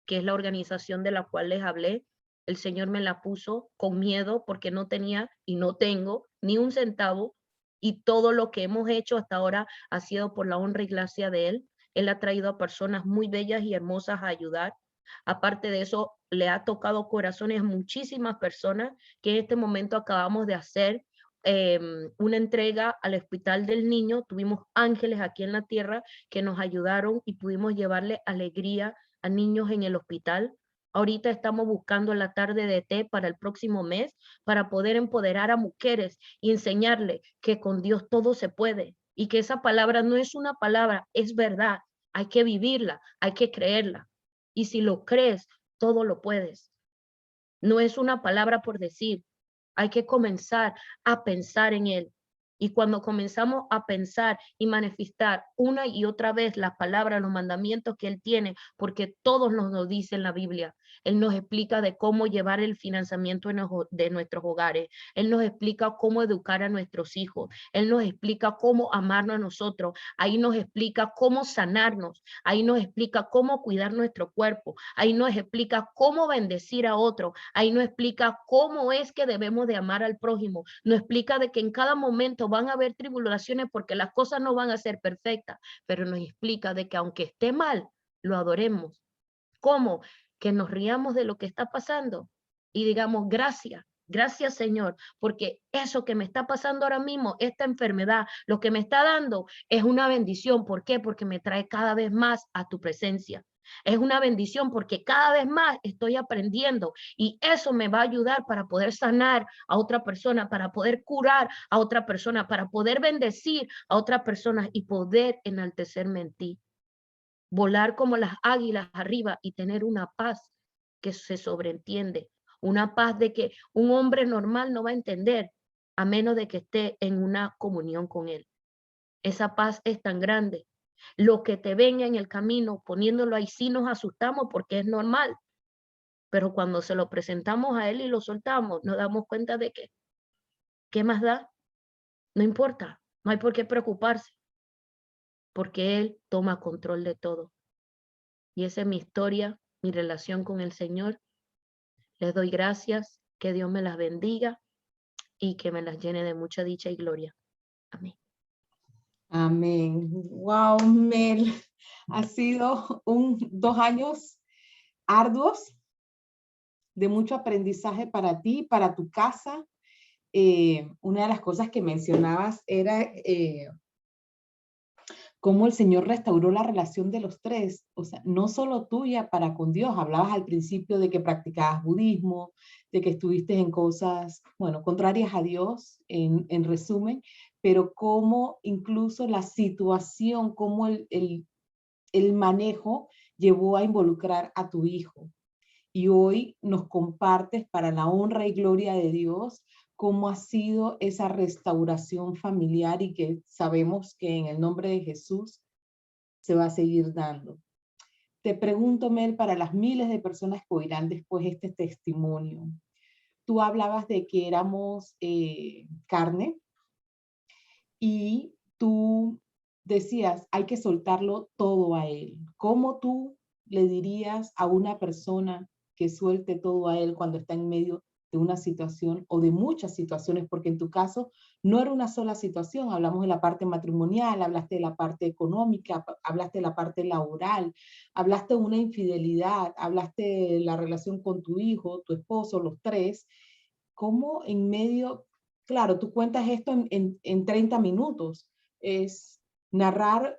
que es la organización de la cual les hablé. El Señor me la puso con miedo porque no tenía y no tengo ni un centavo y todo lo que hemos hecho hasta ahora ha sido por la honra y gracia de Él. Él ha traído a personas muy bellas y hermosas a ayudar. Aparte de eso, le ha tocado corazones a muchísimas personas que en este momento acabamos de hacer una entrega al Hospital del Niño. Tuvimos ángeles aquí en la tierra que nos ayudaron y pudimos llevarle alegría a niños en el hospital. Ahorita estamos buscando la tarde de té para el próximo mes para poder empoderar a mujeres y enseñarle que con Dios todo se puede y que esa palabra no es una palabra, es verdad. Hay que vivirla, hay que creerla. Y si lo crees, todo lo puedes. No es una palabra por decir. Hay que comenzar a pensar en él. Y cuando comenzamos a pensar y manifestar una y otra vez las palabras, los mandamientos que él tiene, porque todos nos lo dice en la Biblia. Él nos explica de cómo llevar el financiamiento de nuestros hogares. Él nos explica cómo educar a nuestros hijos. Él nos explica cómo amarnos a nosotros. Ahí nos explica cómo sanarnos. Ahí nos explica cómo cuidar nuestro cuerpo. Ahí nos explica cómo bendecir a otro. Ahí nos explica cómo es que debemos de amar al prójimo. Nos explica de que en cada momento van a haber tribulaciones porque las cosas no van a ser perfectas, pero nos explica de que aunque esté mal, lo adoremos. ¿Cómo? Que nos riamos de lo que está pasando y digamos gracias. Gracias, Señor, porque eso que me está pasando ahora mismo, esta enfermedad, lo que me está dando es una bendición. ¿Por qué? Porque me trae cada vez más a tu presencia. Es una bendición porque cada vez más estoy aprendiendo y eso me va a ayudar para poder sanar a otra persona, para poder curar a otra persona, para poder bendecir a otra persona y poder enaltecerme en ti. Volar como las águilas arriba y tener una paz que se sobreentiende, una paz de que un hombre normal no va a entender a menos de que esté en una comunión con él. Esa paz es tan grande. Lo que te venga en el camino, poniéndolo ahí, sí nos asustamos porque es normal, pero cuando se lo presentamos a él y lo soltamos, nos damos cuenta de que, ¿qué más da? No importa, no hay por qué preocuparse, porque él toma control de todo. Y esa es mi historia, mi relación con el Señor. Les doy gracias, que Dios me las bendiga y que me las llene de mucha dicha y gloria. Amén. Amén. Wow, Mel, ha sido 2 años arduos de mucho aprendizaje para ti, para tu casa. Una de las cosas que mencionabas era cómo el Señor restauró la relación de los tres, o sea, no solo tuya para con Dios. Hablabas al principio de que practicabas budismo, de que estuviste en cosas, bueno, contrarias a Dios, en resumen, pero cómo incluso la situación, cómo el manejo llevó a involucrar a tu hijo. Y hoy nos compartes para la honra y gloria de Dios cómo ha sido esa restauración familiar y que sabemos que en el nombre de Jesús se va a seguir dando. Te pregunto, Mel, para las miles de personas que oirán después este testimonio, tú hablabas de que éramos carne y tú decías, hay que soltarlo todo a Él. ¿Cómo tú le dirías a una persona que suelte todo a Él cuando está en medio de una situación o de muchas situaciones? Porque en tu caso no era una sola situación. Hablamos de la parte matrimonial, hablaste de la parte económica, hablaste de la parte laboral, hablaste de una infidelidad, hablaste de la relación con tu hijo, tu esposo, los tres. ¿Cómo en medio? Claro, tú cuentas esto en 30 minutos, es narrar,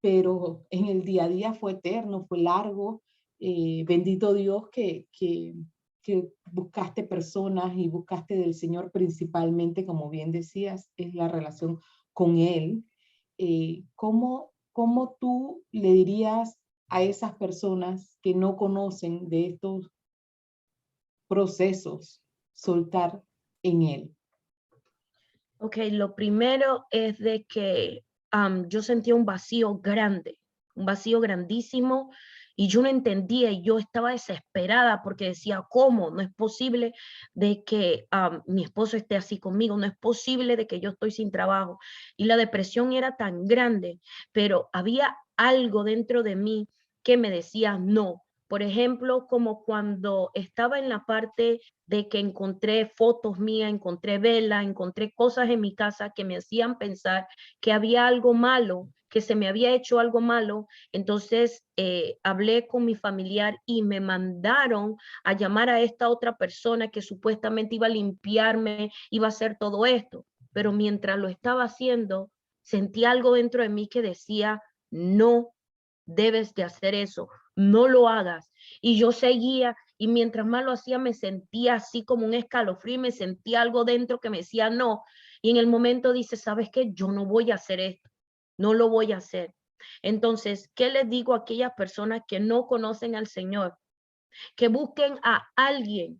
pero en el día a día fue eterno, fue largo. Bendito Dios que buscaste personas y buscaste del Señor principalmente, como bien decías, es la relación con Él. ¿Cómo tú le dirías a esas personas que no conocen de estos procesos soltar en Él? Ok, lo primero es de que yo sentía un vacío grande, un vacío grandísimo, y yo no entendía y yo estaba desesperada porque decía, ¿cómo? No es posible de que mi esposo esté así conmigo, no es posible de que yo estoy sin trabajo. Y la depresión era tan grande, pero había algo dentro de mí que me decía, no, Por ejemplo, como cuando estaba en la parte de que encontré fotos mías, encontré velas, encontré cosas en mi casa que me hacían pensar que había algo malo, que se me había hecho algo malo. Entonces hablé con mi familiar y me mandaron a llamar a esta otra persona que supuestamente iba a limpiarme, iba a hacer todo esto. Pero mientras lo estaba haciendo, sentí algo dentro de mí que decía, no debes de hacer eso, no lo hagas. Y yo seguía, y mientras más lo hacía me sentía así como un escalofrío, me sentía algo dentro que me decía no. Y en el momento dice, ¿sabes qué? Yo no voy a hacer esto, no lo voy a hacer. Entonces, ¿qué les digo a aquellas personas que no conocen al Señor? Que busquen a alguien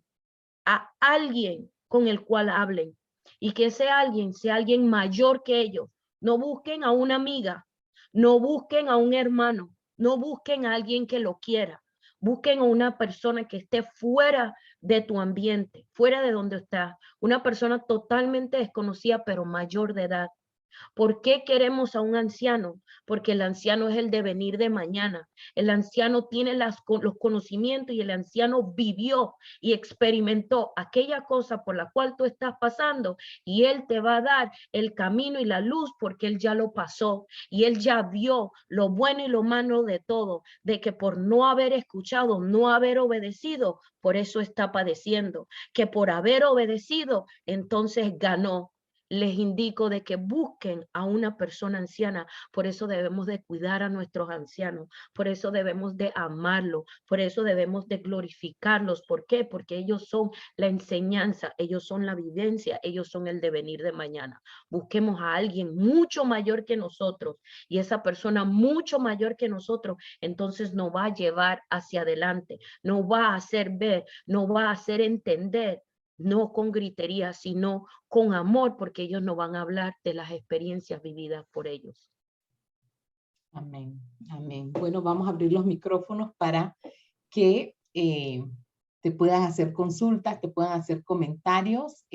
con el cual hablen, y que ese alguien sea alguien mayor que ellos. No busquen a una amiga, no busquen a un hermano, no busquen a alguien que lo quiera. Busquen a una persona que esté fuera de tu ambiente, fuera de donde estás, una persona totalmente desconocida, pero mayor de edad. ¿Por qué queremos a un anciano? Porque el anciano es el devenir de mañana. El anciano tiene los conocimientos y el anciano vivió y experimentó aquella cosa por la cual tú estás pasando, y él te va a dar el camino y la luz porque él ya lo pasó y él ya vio lo bueno y lo malo de todo, de que por no haber escuchado, no haber obedecido, por eso está padeciendo, que por haber obedecido, entonces ganó. Les indico de que busquen a una persona anciana. Por eso debemos de cuidar a nuestros ancianos, por eso debemos de amarlos, por eso debemos de glorificarlos. ¿Por qué? Porque ellos son la enseñanza, ellos son la vivencia, ellos son el devenir de mañana. Busquemos a alguien mucho mayor que nosotros, y esa persona mucho mayor que nosotros entonces nos va a llevar hacia adelante, nos va a hacer ver, nos va a hacer entender, no con gritería, sino con amor, porque ellos no van a hablar de las experiencias vividas por ellos. Amén, amén. Bueno, vamos a abrir los micrófonos para que te puedan hacer consultas, te puedan hacer comentarios.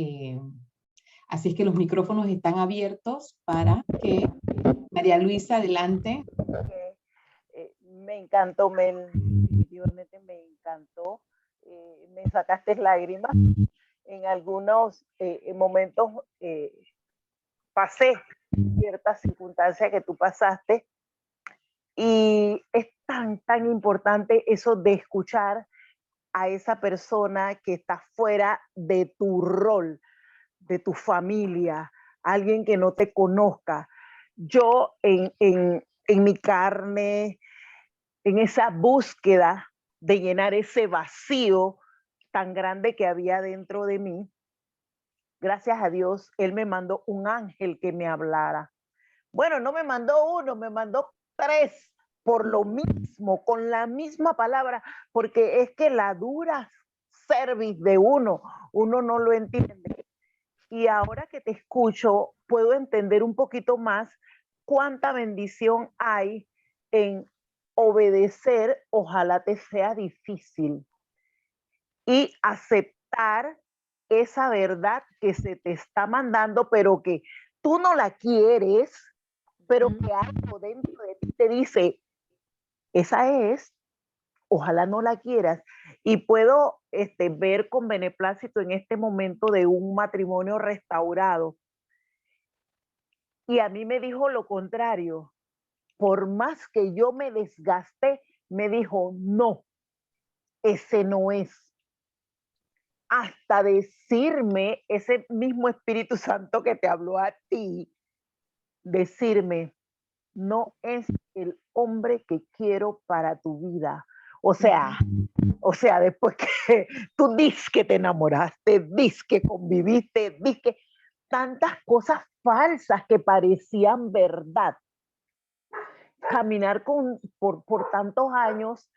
Así es que los micrófonos están abiertos para que María Luisa, adelante. Me encantó, Mel, definitivamente me encantó. Me sacaste lágrimas. En algunos momentos pasé ciertas circunstancias que tú pasaste, y es tan importante eso de escuchar a esa persona que está fuera de tu rol, de tu familia, alguien que no te conozca. Yo en mi carne, en esa búsqueda de llenar ese vacío tan grande que había dentro de mí, gracias a Dios, Él me mandó un ángel que me hablara. Bueno, no me mandó uno, me mandó 3 por lo mismo, con la misma palabra, porque es que la dura cerviz de uno no lo entiende. Y ahora que te escucho, puedo entender un poquito más cuánta bendición hay en obedecer, ojalá te sea difícil, y aceptar esa verdad que se te está mandando, pero que tú no la quieres, pero que algo dentro de ti te dice, esa es, ojalá no la quieras. Y puedo ver con beneplácito en este momento de un matrimonio restaurado. Y a mí me dijo lo contrario. Por más que yo me desgasté, me dijo, no, ese no es. Hasta decirme, ese mismo Espíritu Santo que te habló a ti, decirme, no es el hombre que quiero para tu vida. O sea, después que tú dices que te enamoraste, dices que conviviste, dices que tantas cosas falsas que parecían verdad. Caminar por tantos años,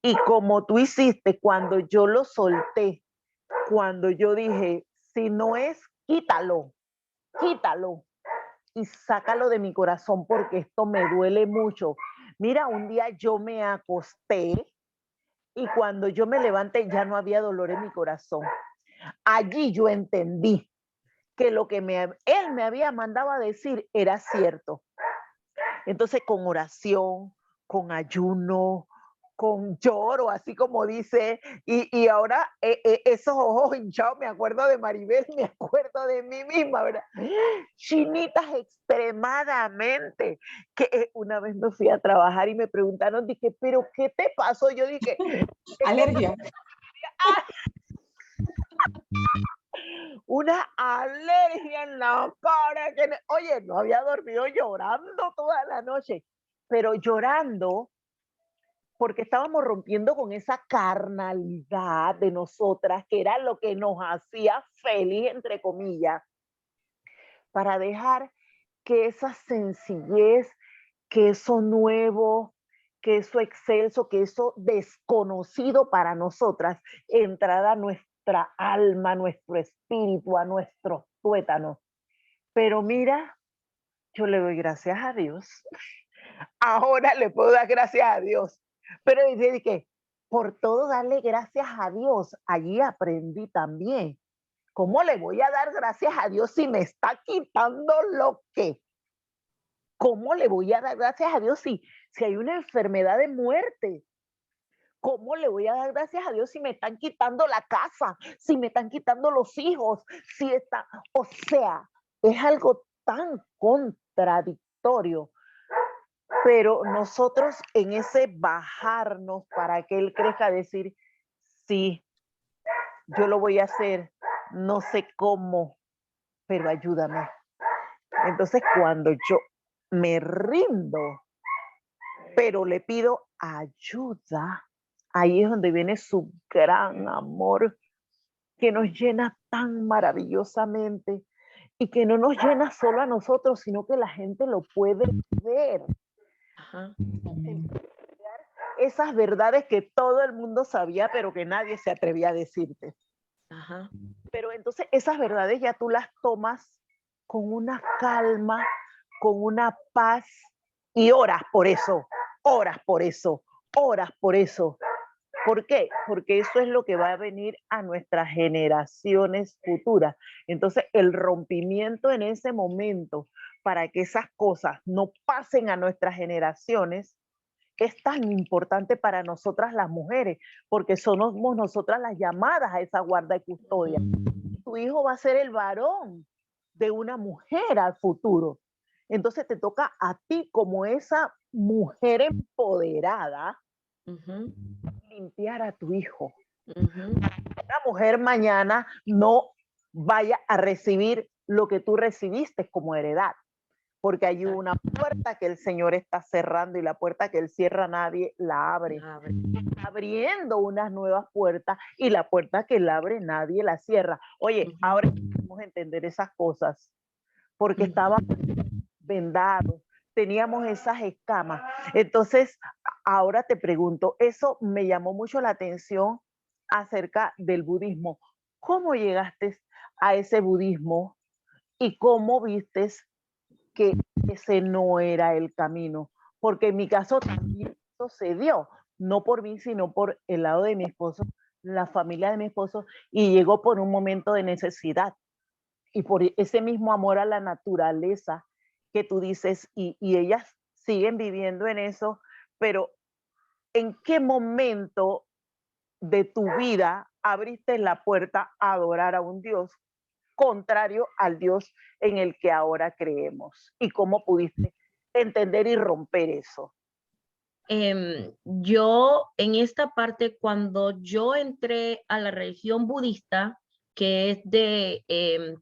y como tú hiciste, cuando yo lo solté, cuando yo dije, si no es, quítalo, quítalo y sácalo de mi corazón porque esto me duele mucho. Mira, un día yo me acosté y cuando yo me levanté ya no había dolor en mi corazón. Allí yo entendí que lo que él me había mandado a decir era cierto. Entonces, con oración, con ayuno, con lloro, así como dice, y ahora esos ojos hinchados, me acuerdo de Maribel, me acuerdo de mí misma, ¿verdad? Chinitas extremadamente, que una vez me fui a trabajar y me preguntaron, dije, pero ¿qué te pasó? Yo dije, Alergia. una alergia en la cara, que oye, no había dormido llorando toda la noche, pero llorando porque estábamos rompiendo con esa carnalidad de nosotras, que era lo que nos hacía feliz, entre comillas, para dejar que esa sencillez, que eso nuevo, que eso excelso, que eso desconocido para nosotras, entrara a nuestra alma, a nuestro espíritu, a nuestros tuétanos. Pero mira, yo le doy gracias a Dios. Ahora le puedo dar gracias a Dios. Pero dice que por todo darle gracias a Dios, allí aprendí también. ¿Cómo le voy a dar gracias a Dios si me está quitando lo que? ¿Cómo le voy a dar gracias a Dios si hay una enfermedad de muerte? ¿Cómo le voy a dar gracias a Dios si me están quitando la casa, si me están quitando los hijos, si está, o sea, es algo tan contradictorio. Pero nosotros en ese bajarnos para que Él crezca, decir, sí, yo lo voy a hacer, no sé cómo, pero ayúdame. Entonces cuando yo me rindo, pero le pido ayuda, ahí es donde viene su gran amor que nos llena tan maravillosamente y que no nos llena solo a nosotros, sino que la gente lo puede ver. Ajá. Esas verdades que todo el mundo sabía, pero que nadie se atrevía a decirte. Ajá. Pero entonces esas verdades ya tú las tomas con una calma, con una paz y oras por eso, oras por eso, oras por eso. ¿Por qué? Porque eso es lo que va a venir a nuestras generaciones futuras. Entonces, el rompimiento en ese momento para que esas cosas no pasen a nuestras generaciones es tan importante para nosotras las mujeres, porque somos nosotras las llamadas a esa guarda y custodia. Tu hijo va a ser el varón de una mujer al futuro. Entonces te toca a ti como esa mujer empoderada limpiar a tu hijo. Una mujer mañana no vaya a recibir lo que tú recibiste como heredad, porque hay una puerta que el Señor está cerrando y la puerta que Él cierra nadie la abre. Abriendo unas nuevas puertas y la puerta que Él abre nadie la cierra. Oye, ahora podemos entender esas cosas, porque estaba vendado, teníamos esas escamas. Entonces, ahora te pregunto, eso me llamó mucho la atención acerca del budismo. ¿Cómo llegaste a ese budismo y cómo vistes que ese no era el camino? Porque en mi caso también sucedió, no por mí, sino por el lado de mi esposo, la familia de mi esposo, y llegó por un momento de necesidad y por ese mismo amor a la naturaleza que tú dices, y ellas siguen viviendo en eso, pero ¿en qué momento de tu vida abriste la puerta a adorar a un Dios contrario al Dios en el que ahora creemos? ¿Y cómo pudiste entender y romper eso? Yo en esta parte, cuando yo entré a la religión budista, que es de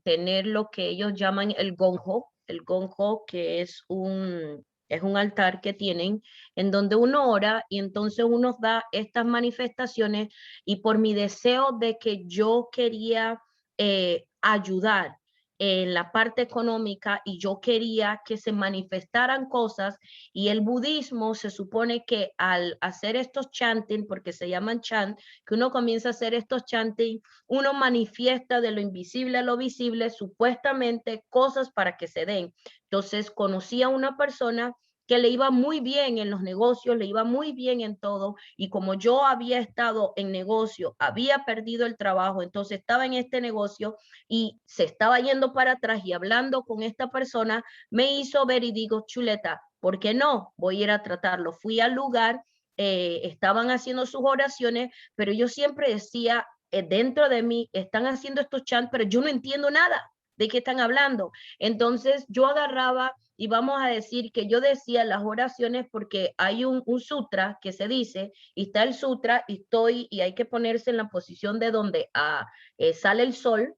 tener lo que ellos llaman el gonjo, que es un altar que tienen en donde uno ora y entonces uno da estas manifestaciones y por mi deseo de que yo quería ayudar en la parte económica y yo quería que se manifestaran cosas y el budismo se supone que al hacer estos chanting, porque se llaman chant, que uno comienza a hacer estos chanting, uno manifiesta de lo invisible a lo visible supuestamente cosas para que se den. Entonces conocí a una persona que le iba muy bien en los negocios, le iba muy bien en todo, y como yo había estado en negocio, había perdido el trabajo, entonces estaba en este negocio y se estaba yendo para atrás y hablando con esta persona, me hizo ver y digo, chuleta, ¿por qué no? Voy a ir a tratarlo. Fui al lugar estaban haciendo sus oraciones, pero yo siempre decía, dentro de mí, están haciendo estos chants, pero yo no entiendo nada de qué están hablando. Entonces yo agarraba y vamos a decir que yo decía las oraciones porque hay un sutra que se dice, y está el sutra, y hay que ponerse en la posición de donde sale el sol,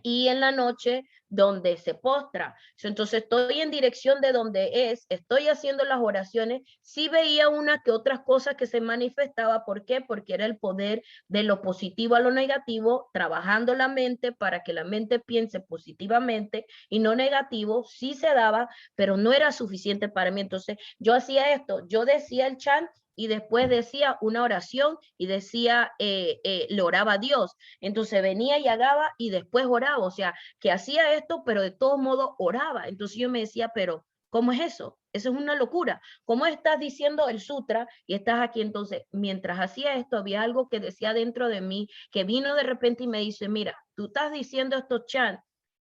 y en la noche donde se postra. Entonces estoy en dirección de donde estoy haciendo las oraciones. Sí veía una que otras cosas que se manifestaba. ¿Por qué? Porque era el poder de lo positivo a lo negativo, trabajando la mente para que la mente piense positivamente y no negativo. Sí se daba, pero no era suficiente para mí. Entonces yo hacía esto, yo decía el chant y después decía una oración y decía, le oraba a Dios. Entonces venía y hagaba y después oraba, o sea, que hacía esto, pero de todos modos oraba. Entonces yo me decía, pero ¿cómo es eso? Eso es una locura. ¿Cómo estás diciendo el sutra y estás aquí? Entonces, mientras hacía esto, había algo que decía dentro de mí, que vino de repente y me dice, mira, tú estás diciendo estos chants,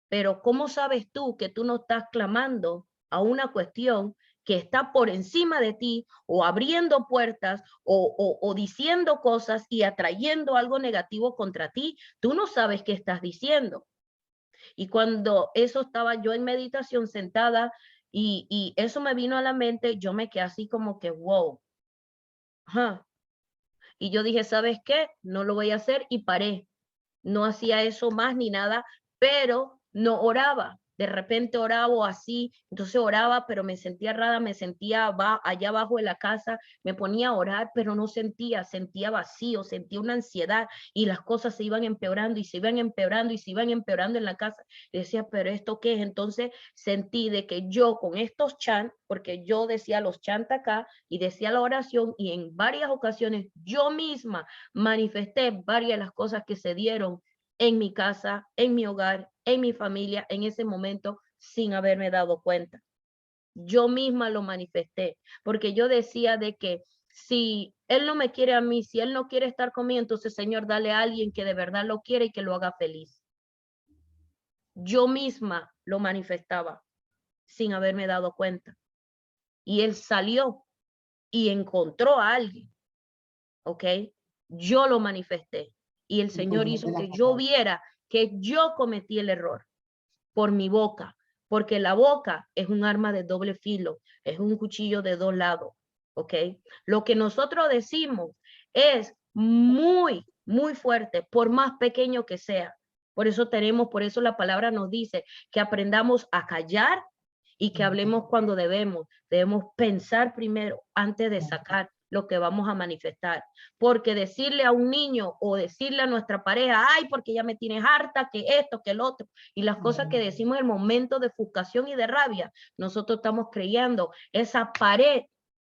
pero ¿cómo sabes tú que tú no estás clamando a una cuestión que está por encima de ti, o abriendo puertas, o diciendo cosas y atrayendo algo negativo contra ti? Tú no sabes qué estás diciendo. Y cuando eso estaba yo en meditación sentada, y eso me vino a la mente, yo me quedé así como que, wow. Y yo dije, ¿sabes qué? No lo voy a hacer, y paré. No hacía eso más ni nada, pero no oraba. De repente oraba o así, entonces oraba, pero me sentía rara, me sentía allá abajo de la casa, me ponía a orar, pero no sentía vacío, sentía una ansiedad, y las cosas se iban empeorando y se iban empeorando y se iban empeorando en la casa. Y decía, ¿pero esto qué es? Entonces sentí de que yo con estos chants, porque yo decía los chants acá y decía la oración, y en varias ocasiones yo misma manifesté varias de las cosas que se dieron en mi casa, en mi hogar, en mi familia, en ese momento, sin haberme dado cuenta. Yo misma lo manifesté, porque yo decía de que si Él no me quiere a mí, si Él no quiere estar conmigo, entonces, Señor, dale a alguien que de verdad lo quiere y que lo haga feliz. Yo misma lo manifestaba sin haberme dado cuenta. Y Él salió y encontró a alguien, ¿ok? Yo lo manifesté. Y el Señor hizo que yo viera que yo cometí el error por mi boca, porque la boca es un arma de doble filo, es un cuchillo de dos lados, ¿ok? Lo que nosotros decimos es muy, muy fuerte, por más pequeño que sea. Por eso la palabra nos dice que aprendamos a callar y que hablemos cuando debemos. Debemos pensar primero antes de sacar lo que vamos a manifestar, porque decirle a un niño o decirle a nuestra pareja, ay, porque ya me tienes harta, que esto, que el otro, y las cosas que decimos en el momento de ofuscación y de rabia, nosotros estamos creando esa pared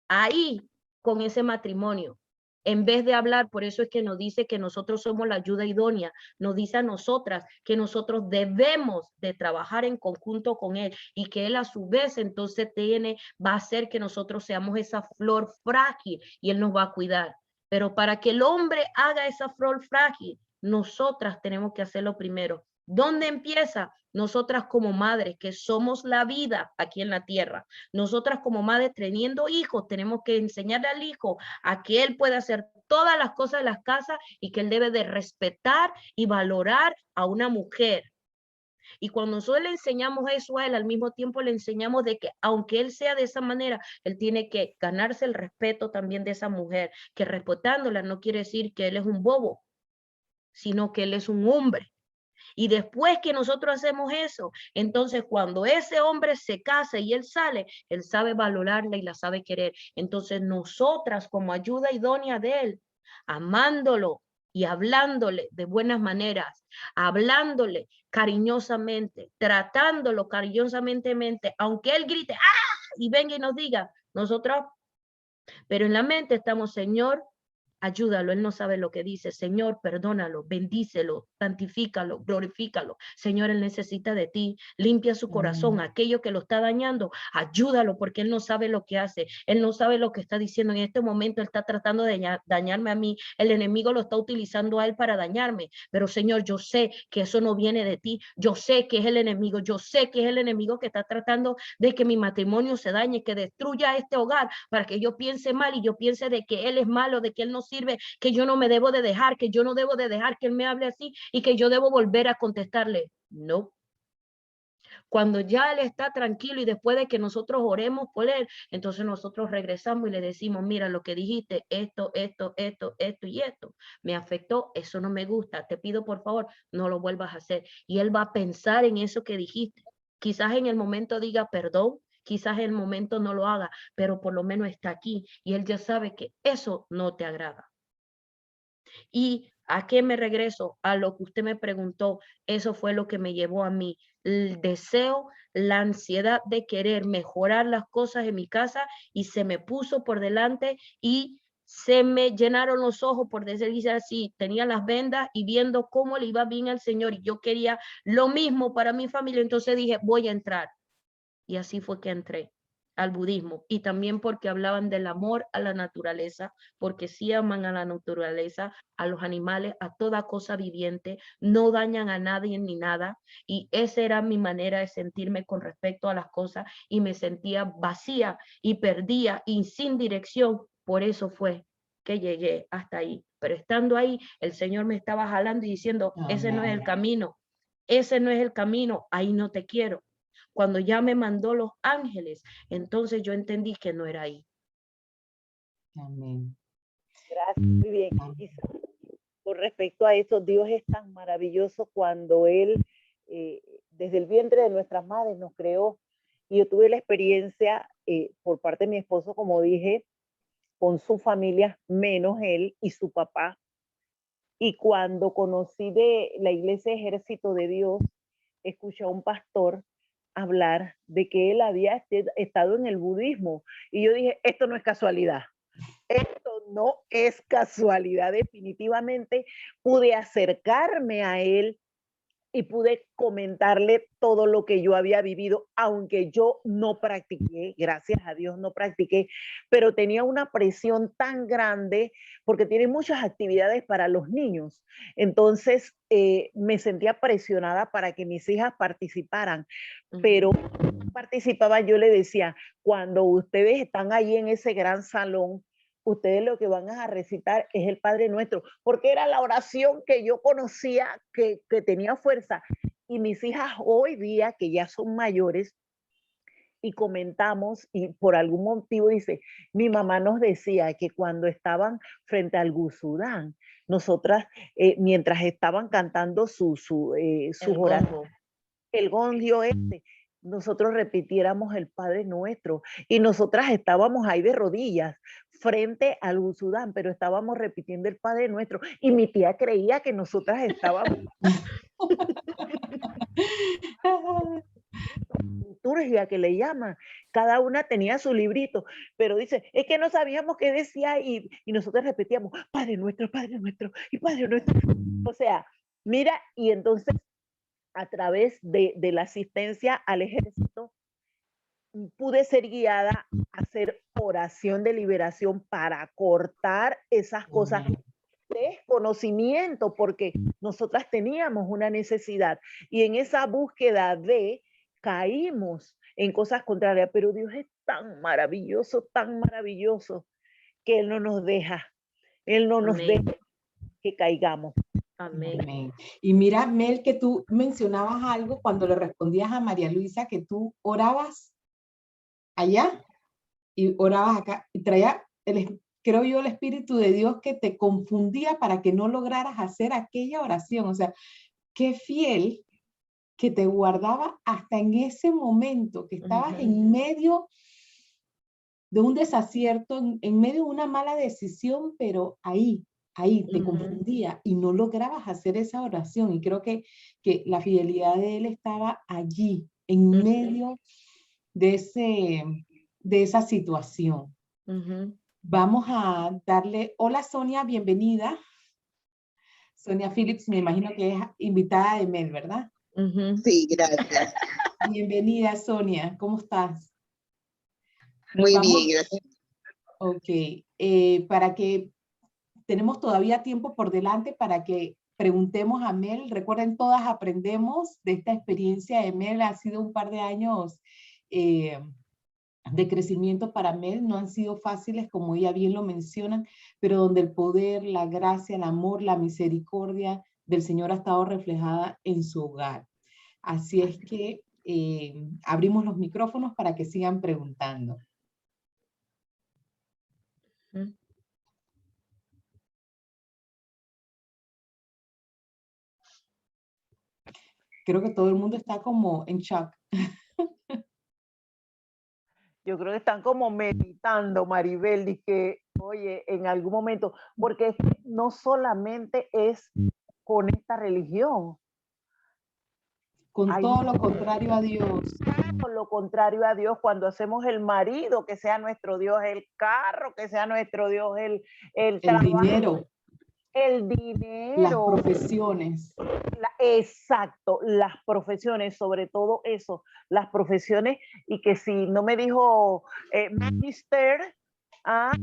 ahí con ese matrimonio. En vez de hablar, por eso es que nos dice que nosotros somos la ayuda idónea, nos dice a nosotras que nosotros debemos de trabajar en conjunto con Él, y que Él a su vez entonces va a hacer que nosotros seamos esa flor frágil y Él nos va a cuidar. Pero para que el hombre haga esa flor frágil, nosotras tenemos que hacerlo primero. ¿Dónde empieza? Nosotras como madres, que somos la vida aquí en la tierra. Nosotras como madres teniendo hijos, tenemos que enseñarle al hijo a que él pueda hacer todas las cosas de las casas, y que él debe de respetar y valorar a una mujer. Y cuando nosotros le enseñamos eso a él, al mismo tiempo le enseñamos de que aunque él sea de esa manera, él tiene que ganarse el respeto también de esa mujer, que respetándola no quiere decir que él es un bobo, sino que él es un hombre. Y después que nosotros hacemos eso, entonces cuando ese hombre se casa y él sale, él sabe valorarla y la sabe querer. Entonces nosotras como ayuda idónea de él, amándolo y hablándole de buenas maneras, hablándole cariñosamente, tratándolo cariñosamente, aunque él grite, ¡ah! Y venga y nos diga, nosotros, pero en la mente estamos, Señor, ayúdalo, él no sabe lo que dice. Señor, perdónalo, bendícelo, santifícalo, glorifícalo. Señor, él necesita de ti. Limpia su corazón, aquello que lo está dañando, ayúdalo, porque él no sabe lo que hace, él no sabe lo que está diciendo. En este momento él está tratando de dañarme a mí, el enemigo lo está utilizando a él para dañarme, pero Señor, yo sé que eso no viene de ti, yo sé que es el enemigo, yo sé que es el enemigo que está tratando de que mi matrimonio se dañe, que destruya este hogar, para que yo piense mal y yo piense de que él es malo, de que él no sirve, que yo no me debo de dejar, que yo no debo de dejar que él me hable así y que yo debo volver a contestarle. No. Cuando ya él está tranquilo y después de que nosotros oremos por él, entonces nosotros regresamos y le decimos, mira lo que dijiste, esto y esto, me afectó, eso no me gusta, te pido por favor, no lo vuelvas a hacer. Y él va a pensar en eso que dijiste. Quizás en el momento diga perdón, quizás en el momento no lo haga, pero por lo menos está aquí y él ya sabe que eso no te agrada. ¿Y a qué me regreso? A lo que usted me preguntó. Eso fue lo que me llevó a mí. El deseo, la ansiedad de querer mejorar las cosas en mi casa y se me puso por delante y se me llenaron los ojos, por decir así, tenía las vendas y viendo cómo le iba bien al Señor y yo quería lo mismo para mi familia. Entonces dije, voy a entrar. Y así fue que entré al budismo, y también porque hablaban del amor a la naturaleza, porque sí aman a la naturaleza, a los animales, a toda cosa viviente, no dañan a nadie ni nada, y esa era mi manera de sentirme con respecto a las cosas, y me sentía vacía y perdida y sin dirección. Por eso fue que llegué hasta ahí, pero estando ahí, el Señor me estaba jalando y diciendo, ese no es el camino, ese no es el camino, ahí no te quiero. Cuando ya me mandó los ángeles, entonces yo entendí que no era ahí. Amén. Gracias, muy bien. Y con respecto a eso, Dios es tan maravilloso cuando Él, desde el vientre de nuestras madres, nos creó. Y yo tuve la experiencia por parte de mi esposo, como dije, con su familia, menos él y su papá. Y cuando conocí de la Iglesia Ejército de Dios, escuché a un pastor hablar de que él había estado en el budismo. Y yo dije, esto no es casualidad. Esto no es casualidad. Definitivamente pude acercarme a él y pude comentarle todo lo que yo había vivido, aunque yo no practiqué, gracias a Dios no practiqué, pero tenía una presión tan grande porque tiene muchas actividades para los niños. Entonces me sentía presionada para que mis hijas participaran, pero participaba, yo le decía, cuando ustedes están ahí en ese gran salón, ustedes lo que van a recitar es el Padre Nuestro, porque era la oración que yo conocía, que tenía fuerza. Y mis hijas hoy día, que ya son mayores, y comentamos, y por algún motivo dice, mi mamá nos decía que cuando estaban frente al Gusudán, nosotras, mientras estaban cantando sus oraciones, el gongio nosotros repitiéramos el Padre Nuestro, y nosotras estábamos ahí de rodillas frente al Gusudán, pero estábamos repitiendo el Padre Nuestro, y mi tía creía que nosotras estábamos liturgia que le llaman, cada una tenía su librito, pero dice, es que no sabíamos qué decía, y nosotros repetíamos, Padre Nuestro, y Padre Nuestro, o sea, mira, y entonces a través de la asistencia al ejército, pude ser guiada a hacer oración de liberación para cortar esas cosas, desconocimiento, porque nosotras teníamos una necesidad y en esa búsqueda caímos en cosas contrarias, pero Dios es tan maravilloso, que Él no nos deja, Él no nos deja que caigamos. Amén. Amén. Y mira, Mel, que tú mencionabas algo cuando le respondías a María Luisa, que tú orabas allá y orabas acá, y traía, creo yo, el Espíritu de Dios que te confundía para que no lograras hacer aquella oración. O sea, qué fiel que te guardaba hasta en ese momento, que estabas en medio de un desacierto, en medio de una mala decisión, pero ahí te confundía y no lograbas hacer esa oración. Y creo que la fidelidad de él estaba allí, en medio de esa situación. Vamos a darle, hola Sonia, bienvenida. Sonia Phillips, me imagino que es invitada de Mel, ¿verdad? Sí, gracias. Bienvenida Sonia, ¿cómo estás? Muy bien, gracias. Ok, para que tenemos todavía tiempo por delante para que preguntemos a Mel. Recuerden, todas aprendemos de esta experiencia de Mel. Ha sido un par de años de crecimiento para Mel. No han sido fáciles, como ella bien lo mencionan, pero donde el poder, la gracia, el amor, la misericordia del Señor ha estado reflejada en su hogar. Así es que abrimos los micrófonos para que sigan preguntando. Creo que todo el mundo está como en shock. Yo creo que están como meditando, Maribel, y que, oye, en algún momento, porque no solamente es con esta religión. Con todo lo contrario a Dios. Con lo contrario a Dios, cuando hacemos el marido que sea nuestro Dios, el carro que sea nuestro Dios, el trabajo, dinero. El dinero. Las profesiones. Exacto, las profesiones, sobre todo eso, las profesiones, y que si no me dijo minister,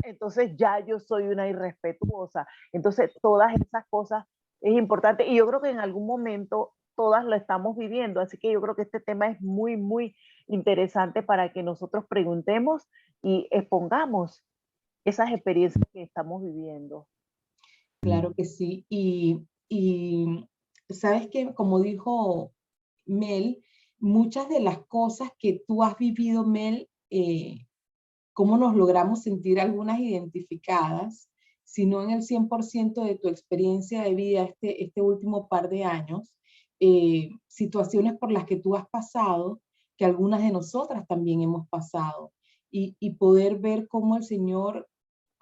entonces ya yo soy una irrespetuosa. Entonces todas esas cosas es importante y yo creo que en algún momento todas lo estamos viviendo, así que yo creo que este tema es muy, muy interesante para que nosotros preguntemos y expongamos esas experiencias que estamos viviendo. Claro que sí, y sabes que, como dijo Mel, muchas de las cosas que tú has vivido, Mel, cómo nos logramos sentir algunas identificadas, si no en el 100% de tu experiencia de vida este último par de años, situaciones por las que tú has pasado, que algunas de nosotras también hemos pasado, y poder ver cómo el Señor,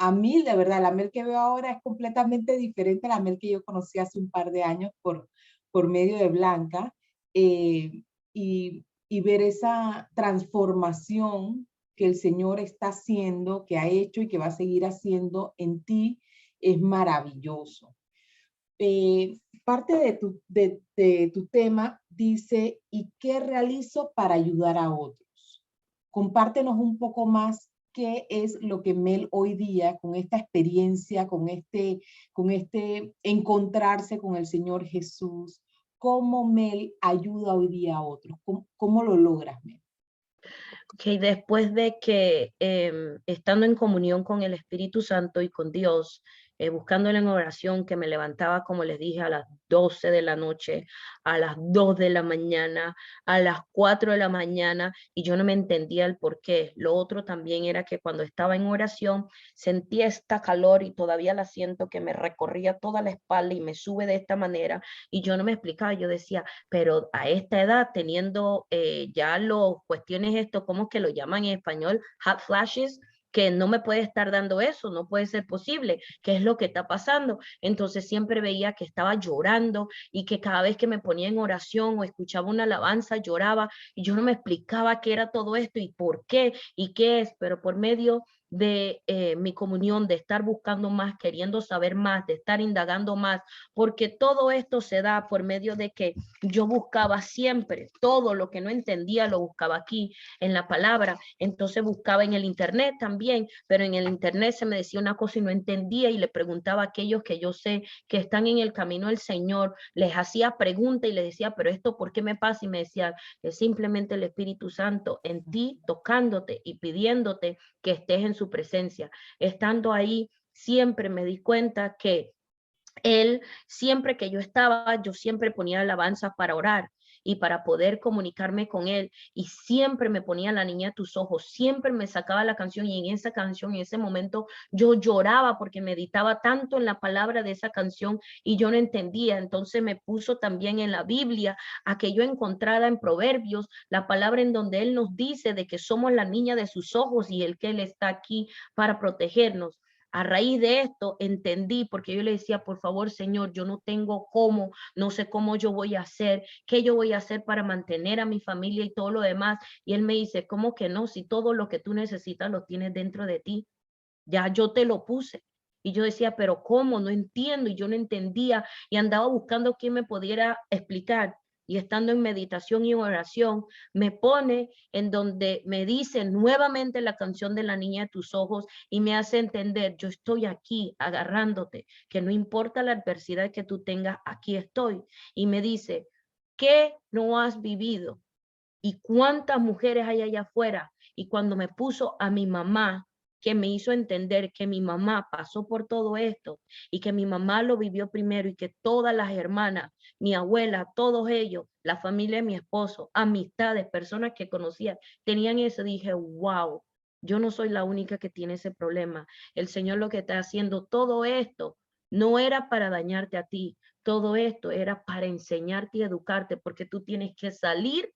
a mí, de verdad, la Mel que veo ahora es completamente diferente a la Mel que yo conocí hace un par de años por medio de Blanca, y ver esa transformación que el Señor está haciendo, que ha hecho y que va a seguir haciendo en ti, es maravilloso. Parte de tu tema dice, ¿y qué realizo para ayudar a otros? Compártenos un poco más qué es lo que Mel hoy día, con esta experiencia, con este encontrarse con el Señor Jesús, cómo Mel ayuda hoy día a otros. ¿Cómo lo logras, Mel? Ok, después de que estando en comunión con el Espíritu Santo y con Dios, buscándole en oración, que me levantaba, como les dije, a las 12 de la noche, a las 2 de la mañana, a las 4 de la mañana, y yo no me entendía el por qué. Lo otro también era que cuando estaba en oración, sentía esta calor y todavía la siento que me recorría toda la espalda y me sube de esta manera, y yo no me explicaba, yo decía, pero a esta edad, teniendo ya los cuestiones esto, ¿cómo que lo llaman en español? Hot flashes, que no me puede estar dando eso, no puede ser posible, ¿qué es lo que está pasando? Entonces siempre veía que estaba llorando y que cada vez que me ponía en oración o escuchaba una alabanza lloraba y yo no me explicaba qué era todo esto y por qué y qué es, pero por medio de mi comunión, de estar buscando más, queriendo saber más, de estar indagando más, porque todo esto se da por medio de que yo buscaba siempre, todo lo que no entendía lo buscaba aquí en la palabra, entonces buscaba en el internet también, pero en el internet se me decía una cosa y no entendía y le preguntaba a aquellos que yo sé que están en el camino del Señor, les hacía preguntas y les decía, pero esto ¿por qué me pasa? Y me decía, es simplemente el Espíritu Santo en ti tocándote y pidiéndote que estés en su presencia. Estando ahí, siempre me di cuenta que él, siempre que yo estaba, yo siempre ponía alabanzas para orar y para poder comunicarme con él, y siempre me ponía la niña a tus ojos, siempre me sacaba la canción, y en esa canción, en ese momento, yo lloraba porque meditaba tanto en la palabra de esa canción y yo no entendía. Entonces me puso también en la Biblia a que yo encontrara en Proverbios la palabra en donde él nos dice de que somos la niña de sus ojos y el que él está aquí para protegernos. A raíz de esto entendí, porque yo le decía, por favor, Señor, yo no tengo cómo, no sé cómo yo voy a hacer, qué yo voy a hacer para mantener a mi familia y todo lo demás. Y él me dice, ¿cómo que no? Si todo lo que tú necesitas lo tienes dentro de ti. ya yo te lo puse. Y yo decía, pero ¿cómo? No entiendo, y yo no entendía, y andaba buscando quién me pudiera explicar. Y estando en meditación y oración, me pone en donde me dice nuevamente la canción de La niña de tus ojos y me hace entender, yo estoy aquí agarrándote, que no importa la adversidad que tú tengas, aquí estoy. Y me dice, ¿qué no has vivido? ¿Y cuántas mujeres hay allá afuera? Y cuando me puso a mi mamá, que me hizo entender que mi mamá pasó por todo esto y que mi mamá lo vivió primero y que todas las hermanas, mi abuela, todos ellos, la familia de mi esposo, amistades, personas que conocía, tenían eso, dije, wow, yo no soy la única que tiene ese problema. El Señor lo que está haciendo, todo esto no era para dañarte a ti, todo esto era para enseñarte y educarte, porque tú tienes que salir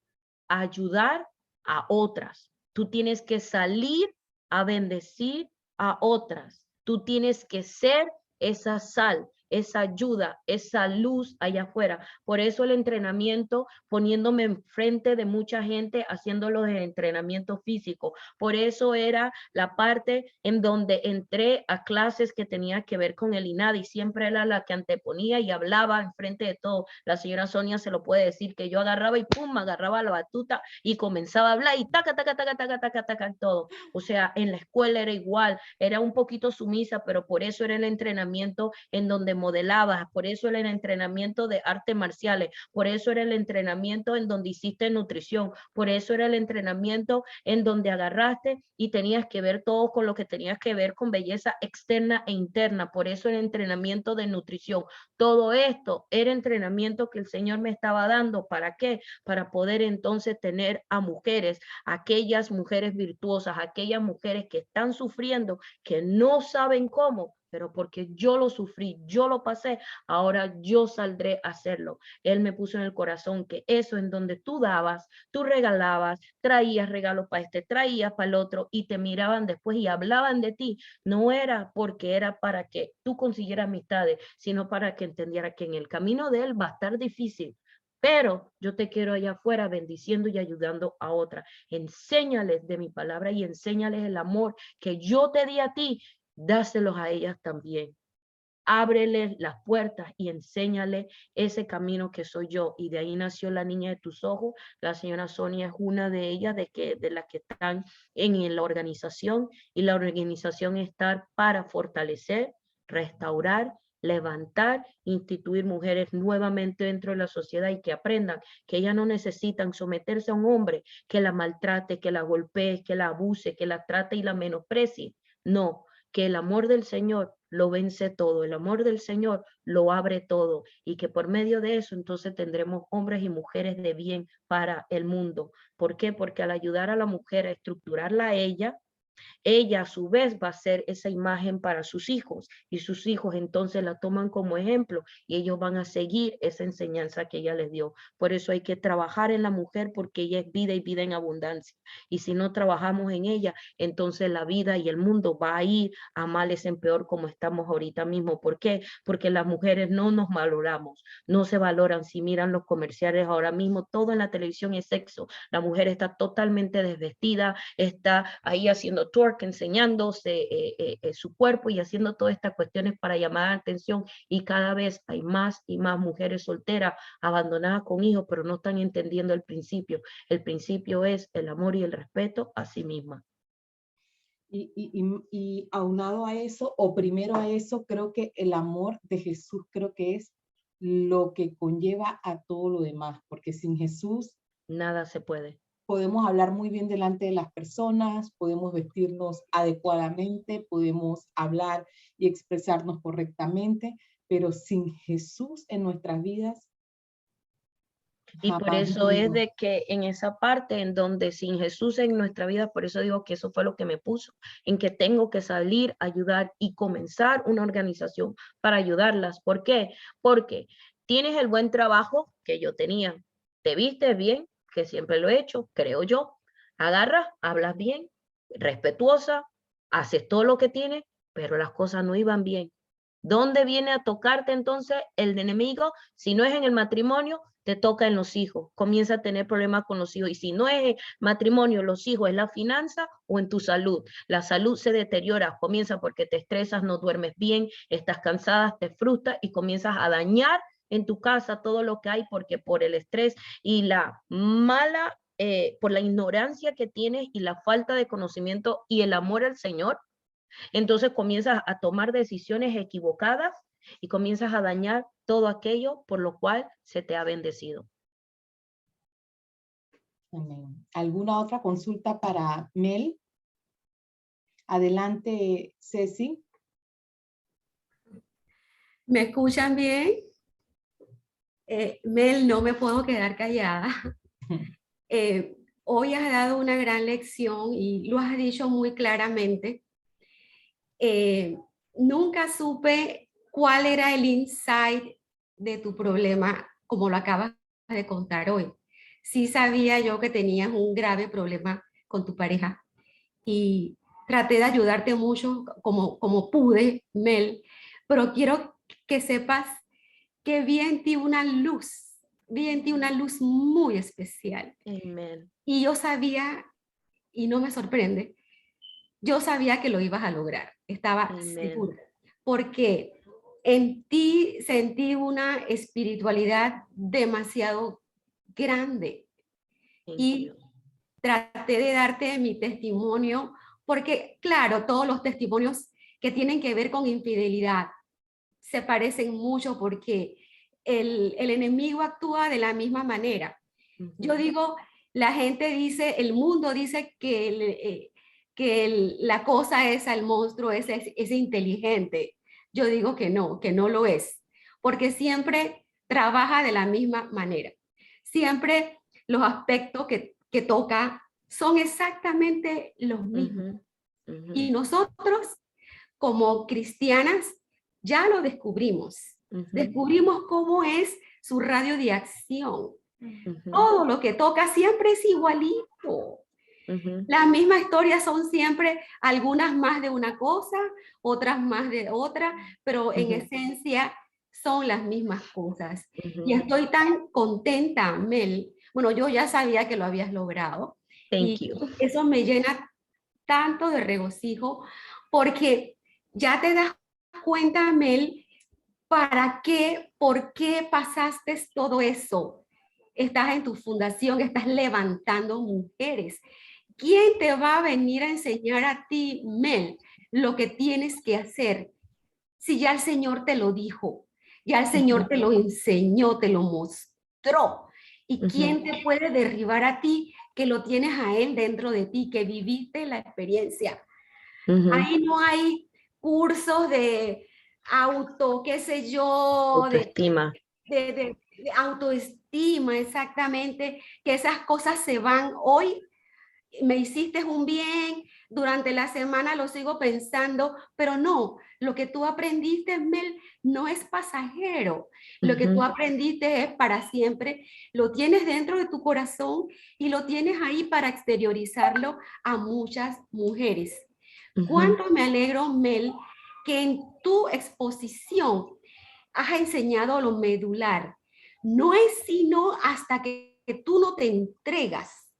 a ayudar a otras. Tú tienes que salir a bendecir a otras. Tú tienes que ser esa sal, esa ayuda, esa luz allá afuera. Por eso el entrenamiento, poniéndome enfrente de mucha gente, haciéndolo de entrenamiento físico. Por eso era la parte en donde entré a clases que tenía que ver con el INADI. Siempre era la que anteponía y hablaba enfrente de todo. La señora Sonia se lo puede decir, que yo agarraba y pum, agarraba la batuta y comenzaba a hablar y taca, taca, taca, taca, taca, taca, todo. O sea, en la escuela era igual, era un poquito sumisa, pero por eso era el entrenamiento en donde modelabas, por eso era el entrenamiento de artes marciales, por eso era el entrenamiento en donde hiciste nutrición, por eso era el entrenamiento en donde agarraste y tenías que ver todo con lo que tenías que ver con belleza externa e interna, por eso el entrenamiento de nutrición. Todo esto era entrenamiento que el Señor me estaba dando. ¿Para qué? Para poder entonces tener a mujeres, aquellas mujeres virtuosas, aquellas mujeres que están sufriendo, que no saben cómo, pero porque yo lo sufrí, yo lo pasé, ahora yo saldré a hacerlo. Él me puso en el corazón que eso en donde tú dabas, tú regalabas, traías regalos para este, traías para el otro y te miraban después y hablaban de ti, no era porque era para que tú consiguieras amistades, sino para que entendiera que en el camino de él va a estar difícil, pero yo te quiero allá afuera bendiciendo y ayudando a otra. Enséñales de mi palabra y enséñales el amor que yo te di a ti, dáselos a ellas también. Ábreles las puertas y enséñale ese camino que soy yo. Y de ahí nació La niña de tus ojos. La señora Sonia es una de ellas, de las que están en la organización, y la organización está para fortalecer, restaurar, levantar, instituir mujeres nuevamente dentro de la sociedad y que aprendan que ellas no necesitan someterse a un hombre que la maltrate, que la golpee, que la abuse, que la trate y la menosprecie. No, que el amor del Señor lo vence todo, el amor del Señor lo abre todo, y que por medio de eso entonces tendremos hombres y mujeres de bien para el mundo. ¿Por qué? Porque al ayudar a la mujer a estructurarla a ella a su vez va a ser esa imagen para sus hijos, y sus hijos entonces la toman como ejemplo y ellos van a seguir esa enseñanza que ella les dio. Por eso hay que trabajar en la mujer, porque ella es vida y vida en abundancia. Y si no trabajamos en ella, entonces la vida y el mundo va a ir a males en peor, como estamos ahorita mismo. ¿Por qué? Porque las mujeres no nos valoramos, no se valoran. Si miran los comerciales ahora mismo, todo en la televisión es sexo. La mujer está totalmente desvestida, está ahí haciendo twerk, enseñándose su cuerpo y haciendo todas estas cuestiones para llamar la atención, y cada vez hay más y más mujeres solteras, abandonadas con hijos, pero no están entendiendo el principio. El principio es el amor y el respeto a sí misma. Y aunado a eso, o primero a eso, creo que el amor de Jesús creo que es lo que conlleva a todo lo demás, porque sin Jesús nada se puede. Podemos hablar muy bien delante de las personas, podemos vestirnos adecuadamente, podemos hablar y expresarnos correctamente, pero sin Jesús en nuestras vidas, y por eso es de que en esa parte en donde sin Jesús en nuestra vida, por eso digo que eso fue lo que me puso, en que tengo que salir, ayudar y comenzar una organización para ayudarlas. ¿Por qué? Porque tienes el buen trabajo que yo tenía, te vistes bien, que siempre lo he hecho, creo yo, agarras, hablas bien, respetuosa, haces todo lo que tienes, pero las cosas no iban bien. ¿Dónde viene a tocarte entonces el enemigo? Si no es en el matrimonio, te toca en los hijos, comienza a tener problemas con los hijos, y si no es matrimonio, los hijos, es la finanza o en tu salud. La salud se deteriora, comienza porque te estresas, no duermes bien, estás cansada, te frustras y comienzas a dañar en tu casa todo lo que hay, porque por el estrés y la mala, por la ignorancia que tienes y la falta de conocimiento y el amor al Señor, entonces comienzas a tomar decisiones equivocadas y comienzas a dañar todo aquello por lo cual se te ha bendecido. Amén. ¿Alguna otra consulta para Mel? Adelante, Ceci. ¿Me escuchan bien? Mel, no me puedo quedar callada. Hoy has dado una gran lección y lo has dicho muy claramente. Nunca supe cuál era el insight de tu problema, como lo acabas de contar hoy. Sí sabía yo que tenías un grave problema con tu pareja y traté de ayudarte mucho como pude, Mel, pero quiero que sepas que vi en ti una luz muy especial. Amén. Y yo sabía, y no me sorprende, yo sabía que lo ibas a lograr, estaba Amén. segura, porque en ti sentí una espiritualidad demasiado grande. Thank Y you. traté de darte mi testimonio, porque claro, todos los testimonios que tienen que ver con infidelidad se parecen mucho porque el enemigo actúa de la misma manera. Yo digo, la gente dice, el mundo dice que, la cosa esa, el monstruo es inteligente. Yo digo que no lo es, porque siempre trabaja de la misma manera. Siempre los aspectos que toca son exactamente los mismos. Y nosotros, como cristianas, ya lo descubrimos. Descubrimos cómo es su radio de acción. Todo lo que toca siempre es igualito. Las mismas historias son siempre, algunas más de una cosa, otras más de otra, pero en esencia son las mismas cosas. Y estoy tan contenta, Mel. Bueno, yo ya sabía que lo habías logrado. Thank Y you. eso me llena tanto de regocijo, porque ya te das cuenta, Mel, por qué pasaste todo eso. Estás en tu fundación, estás levantando mujeres. ¿Quién te va a venir a enseñar a ti, Mel, lo que tienes que hacer? Si ya el Señor te lo dijo, ya el Señor te lo enseñó, te lo mostró. ¿Y quién te puede derribar a ti que lo tienes a Él dentro de ti, que viviste la experiencia? Ahí no hay cursos de qué sé yo, Autoestima. de autoestima, exactamente, que esas cosas se van. Hoy me hiciste un bien, durante la semana lo sigo pensando, pero no, lo que tú aprendiste, Mel, no es pasajero. Lo que tú aprendiste es para siempre, lo tienes dentro de tu corazón y lo tienes ahí para exteriorizarlo a muchas mujeres. Cuánto me alegro, Mel, que en tu exposición has enseñado lo medular. No es sino hasta que tú no te entregas.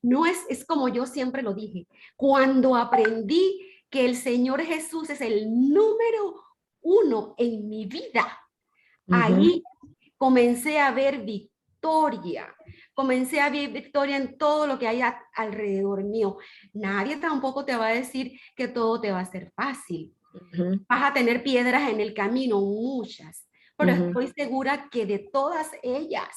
No es como yo siempre lo dije. Cuando aprendí que el Señor Jesús es el número 1 en mi vida, ahí comencé a ver victoria. Comencé a ver victoria en todo lo que hay alrededor mío. Nadie tampoco te va a decir que todo te va a ser fácil. Vas a tener piedras en el camino, muchas, pero estoy segura que de todas ellas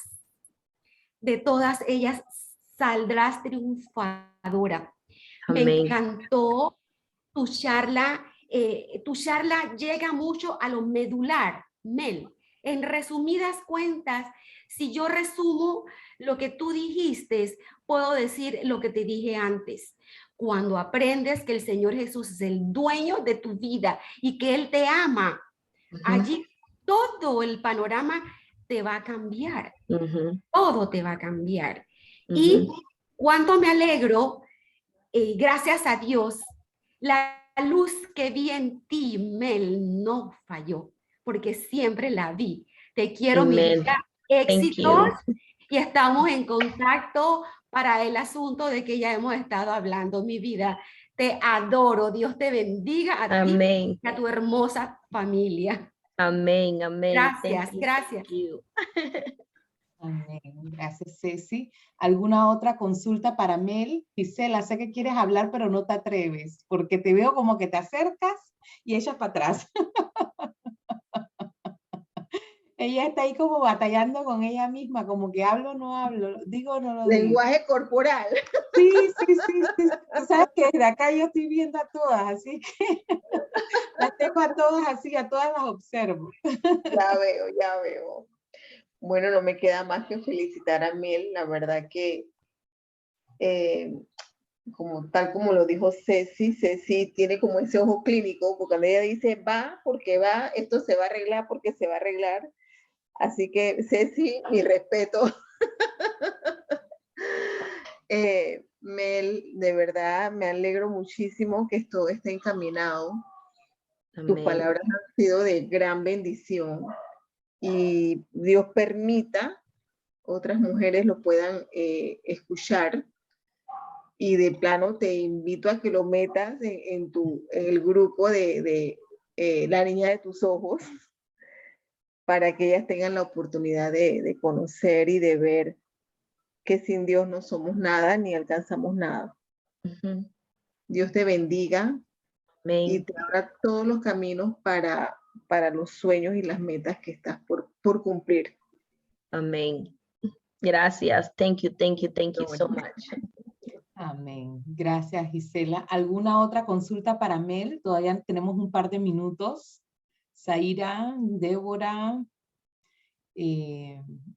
saldrás triunfadora. Amén. Me encantó tu charla. Tu charla llega mucho a lo medular, Mel. En resumidas cuentas, si yo resumo lo que tú dijiste, puedo decir lo que te dije antes. Cuando aprendes que el Señor Jesús es el dueño de tu vida y que Él te ama, allí todo el panorama te va a cambiar. Todo te va a cambiar. Y cuánto me alegro, gracias a Dios, la luz que vi en ti, Mel, no falló, porque siempre la vi. Te quiero, mi vida, éxitos y estamos en contacto para el asunto de que ya hemos estado hablando. Mi vida, te adoro. Dios te bendiga a ti Amén. y a tu hermosa familia. Amén, amén. Gracias, Thank you, gracias. thank you. Amén. Gracias, Ceci. ¿Alguna otra consulta para Mel? Gisela, sé que quieres hablar, pero no te atreves, porque te veo como que te acercas y echas para atrás. Ella está ahí como batallando con ella misma, como que hablo o no hablo, digo o no lo digo. Lenguaje corporal. Sí. Tú sabes que desde acá yo estoy viendo a todas, así que las tengo a todas así, a todas las observo. Ya veo. Bueno, no me queda más que felicitar a Miel. La verdad que, tal como lo dijo Ceci tiene como ese ojo clínico, porque cuando ella dice va, porque va, esto se va a arreglar porque se va a arreglar. Así que, Ceci, mi respeto. Mel, de verdad, me alegro muchísimo que esto esté encaminado. Amén. Tus palabras han sido de gran bendición y Dios permita otras mujeres lo puedan escuchar. Y de plano te invito a que lo metas en el grupo de La Niña de tus Ojos, para que ellas tengan la oportunidad de conocer y de ver que sin Dios no somos nada ni alcanzamos nada. Dios te bendiga. Amén. Y te abra todos los caminos para los sueños y las metas que estás por cumplir. Amén. Gracias. Thank you so much. Amén. Gracias, Gisela. ¿Alguna otra consulta para Mel? Todavía tenemos un par de minutos. Zaira, Débora,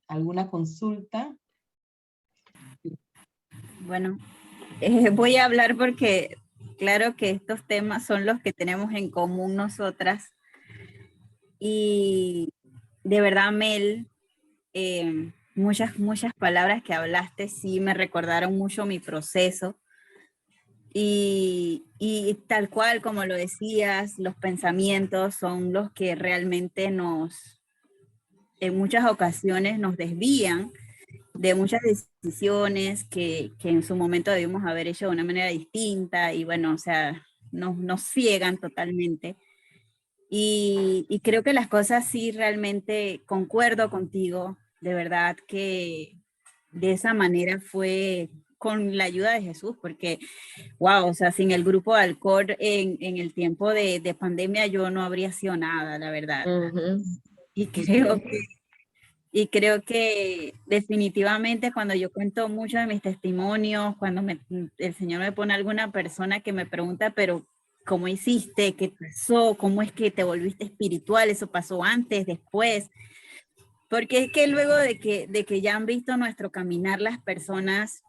¿alguna consulta? Bueno, voy a hablar porque claro que estos temas son los que tenemos en común nosotras. Y de verdad, Mel, muchas palabras que hablaste sí me recordaron mucho mi proceso. Y tal cual como lo decías, los pensamientos son los que realmente en muchas ocasiones nos desvían de muchas decisiones que en su momento debimos haber hecho de una manera distinta y bueno, o sea, nos ciegan totalmente. Y creo que las cosas sí realmente concuerdo contigo, de verdad que de esa manera fue con la ayuda de Jesús, porque, wow, o sea, sin el grupo de Alcor en el tiempo de pandemia yo no habría sido nada, la verdad. Y creo que definitivamente cuando yo cuento mucho de mis testimonios, cuando el Señor me pone alguna persona que me pregunta, pero ¿cómo hiciste? ¿Qué pasó? ¿Cómo es que te volviste espiritual? ¿Eso pasó antes, después? Porque es que luego de que ya han visto nuestro caminar las personas,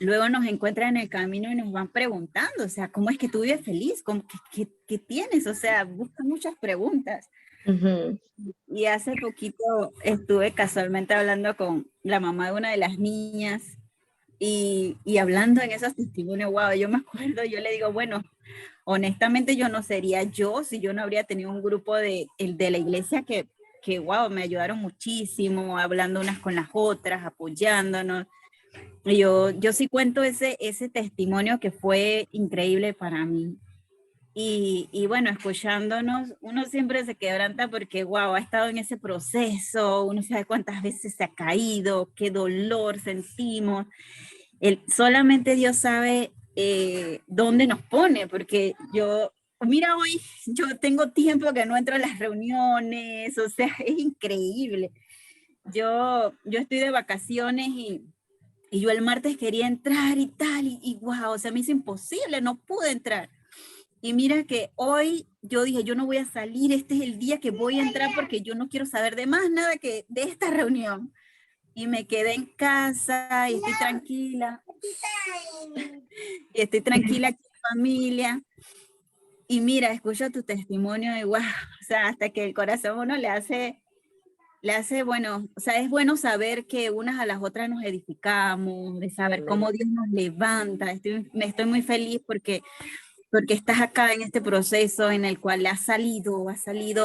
luego nos encuentran en el camino y nos van preguntando, o sea, ¿cómo es que tú vives feliz? ¿Qué tienes? O sea, buscan muchas preguntas. Y hace poquito estuve casualmente hablando con la mamá de una de las niñas y hablando en esos testimonios, wow, yo me acuerdo, yo le digo, bueno, honestamente yo no sería yo si yo no habría tenido un grupo de la iglesia que wow, me ayudaron muchísimo, hablando unas con las otras, apoyándonos. Y yo sí cuento ese testimonio que fue increíble para mí. Y bueno, escuchándonos, uno siempre se quebranta porque, wow, ha estado en ese proceso, uno sabe cuántas veces se ha caído, qué dolor sentimos. Solamente Dios sabe dónde nos pone, porque mira, hoy yo tengo tiempo que no entro a las reuniones, o sea, es increíble. Yo estoy de vacaciones y yo el martes quería entrar y tal, y wow, o sea, me hizo imposible, no pude entrar. Y mira que hoy yo dije, yo no voy a salir, este es el día que voy a entrar porque yo no quiero saber de más nada que de esta reunión. Y me quedé en casa y estoy tranquila. Y estoy tranquila con mi familia. Y mira, escucho tu testimonio y wow, o sea, hasta que el corazón uno le hace, bueno, o sea, es bueno saber que unas a las otras nos edificamos, de saber cómo Dios nos levanta. Estoy muy feliz porque estás acá en este proceso en el cual has salido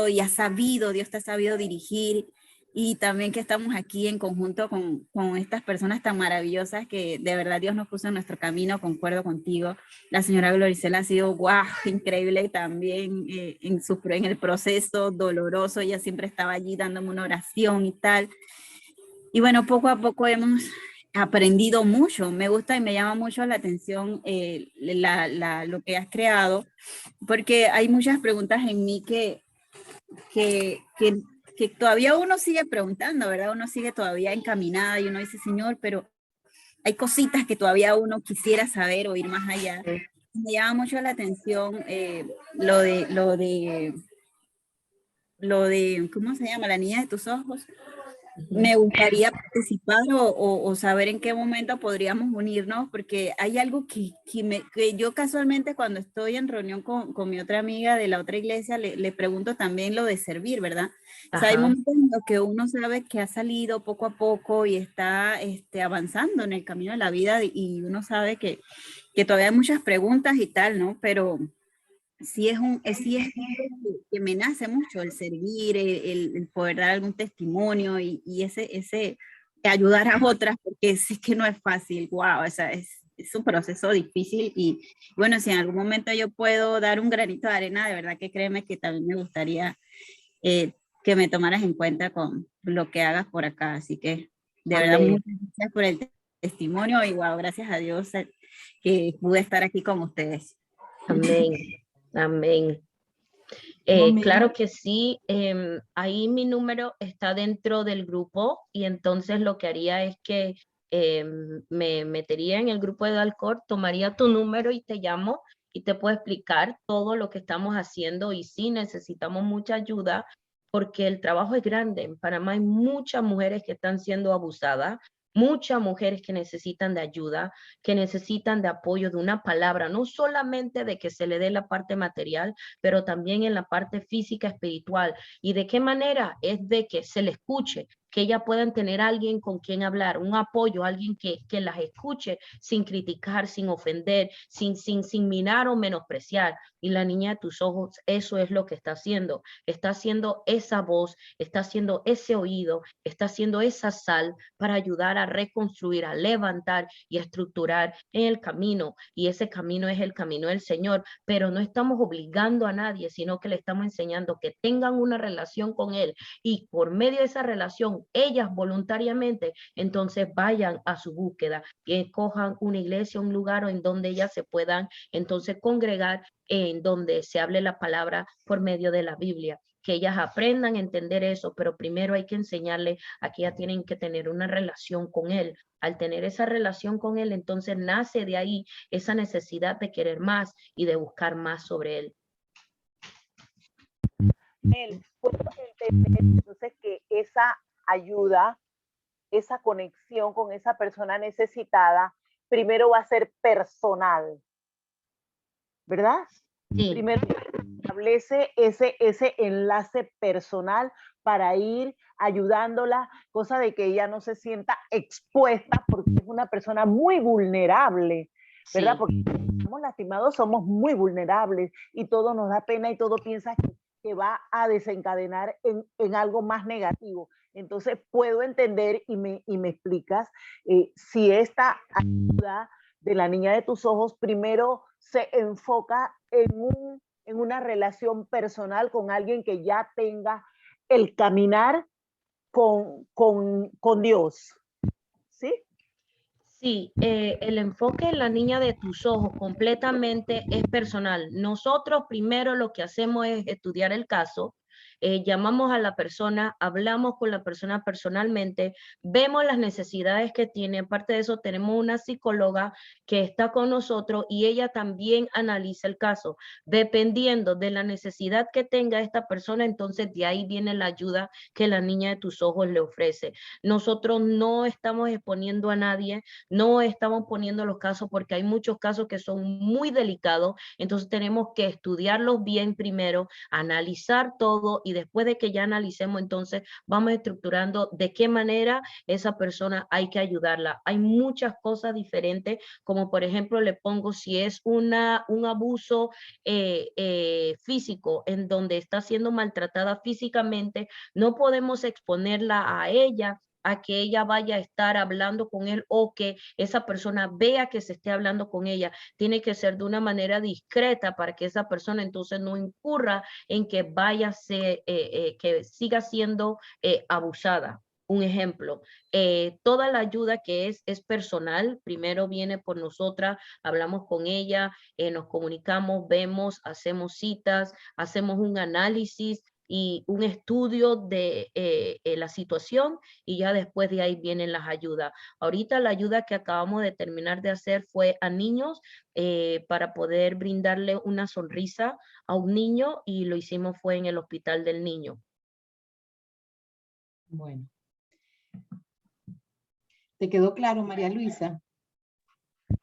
y has sabido, Dios te ha sabido dirigir y también que estamos aquí en conjunto con estas personas tan maravillosas que de verdad Dios nos puso en nuestro camino. Concuerdo contigo. La señora Gloricela ha sido guau, increíble también en el proceso doloroso. Ella siempre estaba allí dándome una oración y tal. Y bueno, poco a poco hemos aprendido mucho. Me gusta y me llama mucho la atención lo que has creado, porque hay muchas preguntas en mí que todavía uno sigue preguntando, ¿verdad? Uno sigue todavía encaminada y uno dice, Señor, pero hay cositas que todavía uno quisiera saber o ir más allá. Me llama mucho la atención lo de, ¿cómo se llama? La niña de tus ojos. Me gustaría participar o saber en qué momento podríamos unirnos, porque hay algo que yo casualmente cuando estoy en reunión con mi otra amiga de la otra iglesia, le pregunto también lo de servir, ¿verdad? O sea, hay momentos en los que uno sabe que ha salido poco a poco y está avanzando en el camino de la vida y uno sabe que todavía hay muchas preguntas y tal, ¿no? Pero sí es algo que me nace mucho el servir, el poder dar algún testimonio y ese ayudar a otras, porque es que no es fácil, wow, o sea, es un proceso difícil y bueno, si en algún momento yo puedo dar un granito de arena, de verdad que créeme que también me gustaría que me tomaras en cuenta con lo que hagas por acá, así que de verdad muchas gracias por el testimonio y wow, gracias a Dios que pude estar aquí con ustedes. Amén. Amén. Claro que sí, ahí mi número está dentro del grupo y entonces lo que haría es que me metería en el grupo de Dalcor, tomaría tu número y te llamo y te puedo explicar todo lo que estamos haciendo y sí necesitamos mucha ayuda porque el trabajo es grande. En Panamá hay muchas mujeres que están siendo abusadas, muchas mujeres que necesitan de ayuda, que necesitan de apoyo, de una palabra, no solamente de que se le dé la parte material, pero también en la parte física, espiritual. ¿Y de qué manera? Es de que se le escuche, que ellas puedan tener a alguien con quien hablar, un apoyo, alguien que las escuche sin criticar, sin ofender, sin minar o menospreciar. Y la niña de tus ojos, eso es lo que está haciendo esa voz, está haciendo ese oído, está haciendo esa sal para ayudar a reconstruir, a levantar y a estructurar en el camino. Y ese camino es el camino del Señor, pero no estamos obligando a nadie, sino que le estamos enseñando que tengan una relación con Él y por medio de esa relación, ellas voluntariamente, entonces vayan a su búsqueda, que cojan una iglesia, un lugar en donde ellas se puedan entonces congregar, en donde se hable la palabra por medio de la Biblia, que ellas aprendan a entender eso, pero primero hay que enseñarle a que ya tienen que tener una relación con Él. Al tener esa relación con Él, entonces nace de ahí esa necesidad de querer más y de buscar más sobre Él. Puedo entender entonces que esa ayuda, esa conexión con esa persona necesitada, primero va a ser personal, ¿verdad? Sí. Primero establece ese enlace personal para ir ayudándola, cosa de que ella no se sienta expuesta porque es una persona muy vulnerable, ¿verdad? Sí. Porque estamos lastimados, somos muy vulnerables y todo nos da pena y todo piensa que va a desencadenar en algo más negativo. Entonces puedo entender y me explicas si esta ayuda de la niña de tus ojos primero se enfoca en una relación personal con alguien que ya tenga el caminar con Dios. ¿Sí? Sí, el enfoque en la niña de tus ojos completamente es personal. Nosotros primero lo que hacemos es estudiar el caso, llamamos a la persona, hablamos con la persona personalmente, vemos las necesidades que tiene. Aparte de eso, tenemos una psicóloga que está con nosotros y ella también analiza el caso. Dependiendo de la necesidad que tenga esta persona, entonces de ahí viene la ayuda que la niña de tus ojos le ofrece. Nosotros no estamos exponiendo a nadie, no estamos poniendo los casos porque hay muchos casos que son muy delicados, entonces tenemos que estudiarlos bien primero, analizar todo y y después de que ya analicemos, entonces vamos estructurando de qué manera esa persona hay que ayudarla. Hay muchas cosas diferentes, como por ejemplo le pongo si es un abuso físico en donde está siendo maltratada físicamente, no podemos exponerla a ella a que ella vaya a estar hablando con él o que esa persona vea que se esté hablando con ella. Tiene que ser de una manera discreta para que esa persona entonces no incurra en que que siga siendo abusada. Un ejemplo, toda la ayuda que es personal, primero viene por nosotras, hablamos con ella, nos comunicamos, vemos, hacemos citas, hacemos un análisis y un estudio de la situación y ya después de ahí vienen las ayudas. Ahorita la ayuda que acabamos de terminar de hacer fue a niños para poder brindarle una sonrisa a un niño y lo hicimos fue en el hospital del niño. Bueno. ¿Te quedó claro, María Luisa?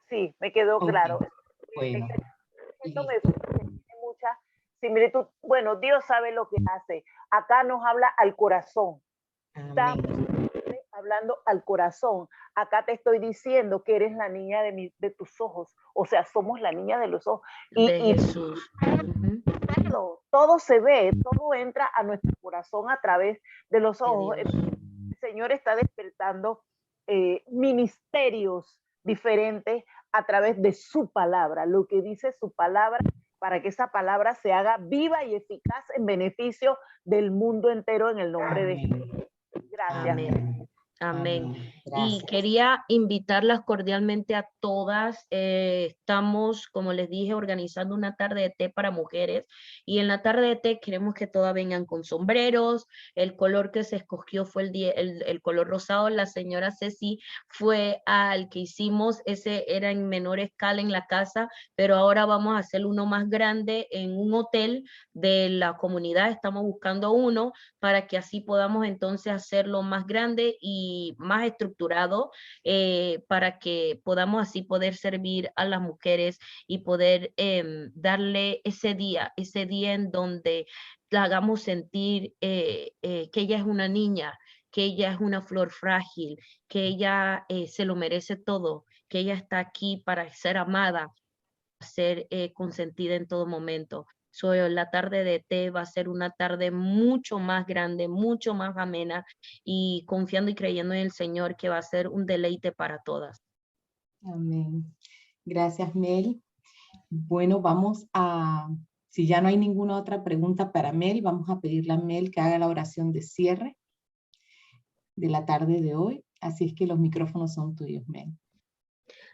Sí, me quedó Ok. claro. Bueno. Esto me tiene mucha similitud. Bueno, Dios sabe lo que hace. Acá nos habla al corazón. Estamos hablando al corazón. Acá te estoy diciendo que eres la niña de tus ojos. O sea, somos la niña de los ojos. De Jesús. Todo se ve, todo entra a nuestro corazón a través de los ojos. El Señor está despertando ministerios diferentes a través de su palabra, lo que dice su palabra, para que esa palabra se haga viva y eficaz en beneficio del mundo entero en el nombre de Jesús. Gracias. Amén. Amén. Gracias. Y quería invitarlas cordialmente a todas. Estamos, como les dije, organizando una tarde de té para mujeres y en la tarde de té queremos que todas vengan con sombreros. El color que se escogió fue el color rosado. La señora Ceci fue al que hicimos, ese era en menor escala en la casa, pero ahora vamos a hacer uno más grande en un hotel de la comunidad. Estamos buscando uno para que así podamos entonces hacerlo más grande y más estructurado para que podamos así poder servir a las mujeres y poder darle ese día en donde la hagamos sentir que ella es una niña, que ella es una flor frágil, que ella se lo merece todo, que ella está aquí para ser amada, ser consentida en todo momento. La tarde de té va a ser una tarde mucho más grande, mucho más amena y confiando y creyendo en el Señor que va a ser un deleite para todas. Amén. Gracias, Mel. Bueno, vamos a, si ya no hay ninguna otra pregunta para Mel, vamos a pedirle a Mel que haga la oración de cierre de la tarde de hoy. Así es que los micrófonos son tuyos, Mel.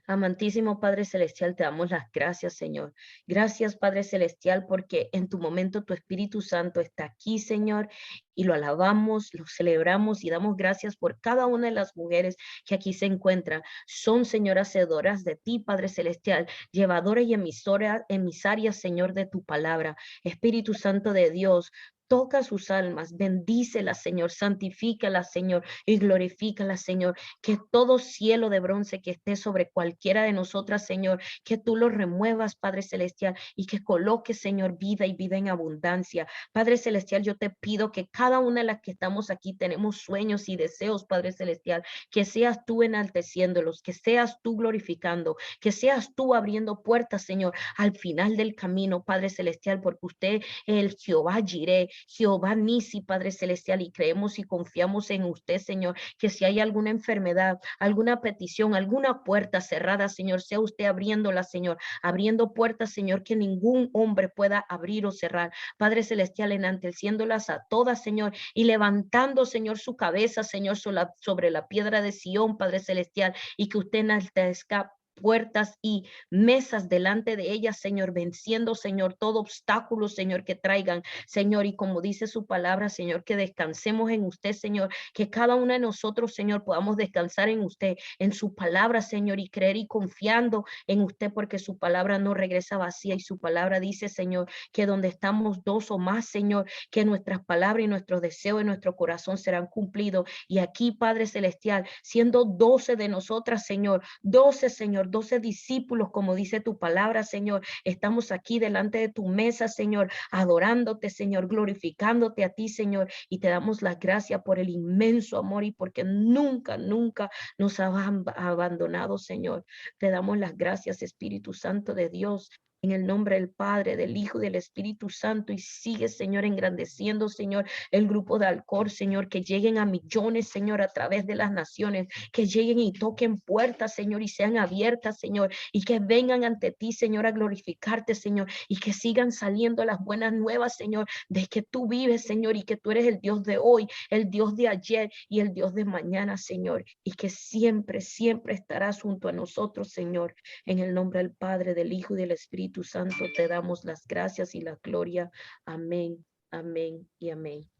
Amantísimo Padre Celestial, te damos las gracias, Señor. Gracias, Padre Celestial, porque en tu momento tu Espíritu Santo está aquí, Señor, y lo alabamos, lo celebramos y damos gracias por cada una de las mujeres que aquí se encuentran. Son, Señor, hacedoras de ti, Padre Celestial, llevadoras y emisarias, Señor, de tu palabra. Espíritu Santo de Dios, toca sus almas, bendícelas, Señor, santifícalas, Señor, y glorifícalas, Señor. Que todo cielo de bronce que esté sobre cualquiera de nosotras, Señor, que tú lo remuevas, Padre Celestial, y que coloques, Señor, vida y vida en abundancia. Padre Celestial, yo te pido que cada una de las que estamos aquí tenemos sueños y deseos, Padre Celestial, que seas tú enalteciéndolos, que seas tú glorificando, que seas tú abriendo puertas, Señor, al final del camino, Padre Celestial, porque usted, el Jehová Jireh, Jehová Nisi, Padre Celestial, y creemos y confiamos en usted, Señor, que si hay alguna enfermedad, alguna petición, alguna puerta cerrada, Señor, sea usted abriéndola, Señor, abriendo puertas, Señor, que ningún hombre pueda abrir o cerrar. Padre Celestial, enalteciéndolas a todas, Señor, y levantando, Señor, su cabeza, Señor, sobre la piedra de Sión, Padre Celestial, y que usted enaltezca puertas y mesas delante de ellas, Señor, venciendo, Señor, todo obstáculo, Señor, que traigan, Señor, y como dice su palabra, Señor, que descansemos en usted, Señor, que cada uno de nosotros, Señor, podamos descansar en usted, en su palabra, Señor, y creer y confiando en usted, porque su palabra no regresa vacía y su palabra dice, Señor, que donde estamos dos o más, Señor, que nuestras palabras y nuestros deseos en nuestro corazón serán cumplidos. Y aquí, Padre Celestial, siendo 12 de nosotras, Señor, 12, Señor, Señor, 12 discípulos, como dice tu palabra, Señor. Estamos aquí delante de tu mesa, Señor, adorándote, Señor, glorificándote a ti, Señor, y te damos las gracias por el inmenso amor y porque nunca, nunca nos has abandonado, Señor. Te damos las gracias, Espíritu Santo de Dios, en el nombre del Padre, del Hijo y del Espíritu Santo, y sigue, Señor, engrandeciendo, Señor, el grupo de Alcor, Señor, que lleguen a millones, Señor, a través de las naciones, que lleguen y toquen puertas, Señor, y sean abiertas, Señor, y que vengan ante ti, Señor, a glorificarte, Señor, y que sigan saliendo las buenas nuevas, Señor, de que tú vives, Señor, y que tú eres el Dios de hoy, el Dios de ayer y el Dios de mañana, Señor, y que siempre, siempre estarás junto a nosotros, Señor. En el nombre del Padre, del Hijo y del Espíritu Santo te damos las gracias y la gloria. Amén, amén y amén.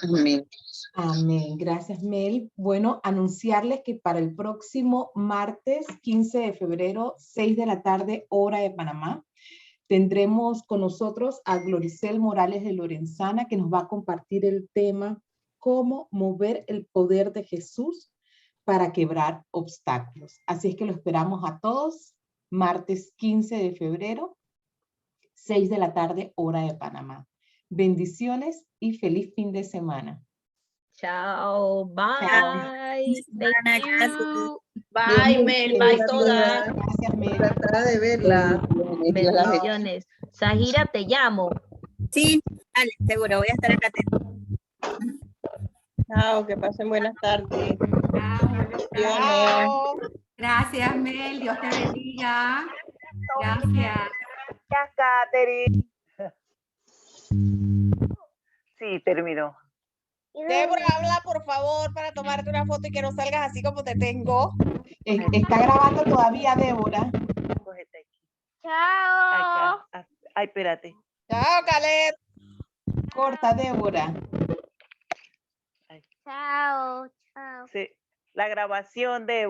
Amén. Amén. Gracias, Mel. Bueno, anunciarles que para el próximo martes 15 de febrero, 6 de la tarde, hora de Panamá, tendremos con nosotros a Gloricel Morales de Lorenzana, que nos va a compartir el tema cómo mover el poder de Jesús para quebrar obstáculos. Así es que lo esperamos a todos, martes 15 de febrero, 6 de la tarde, hora de Panamá. Bendiciones y feliz fin de semana. Chao, bye. Thank you. Bye, Mel, bye todas. Gracias, Mel. Tratada de verla. Bendiciones. Zahira, te llamo. Sí, dale, seguro, voy a estar acá atenta. Chao, que pasen buenas tardes. Chao. Gracias, Mel. Dios te bendiga. Gracias. Gracias, Catherine. Sí, terminó. Débora, habla por favor para tomarte una foto y que no salgas así como te tengo. Está grabando todavía, Débora. Cógete aquí. Chao. Acá. Ay, espérate. Chao, Caleb. Corta, Débora. Chao. Chao. Sí, la grabación de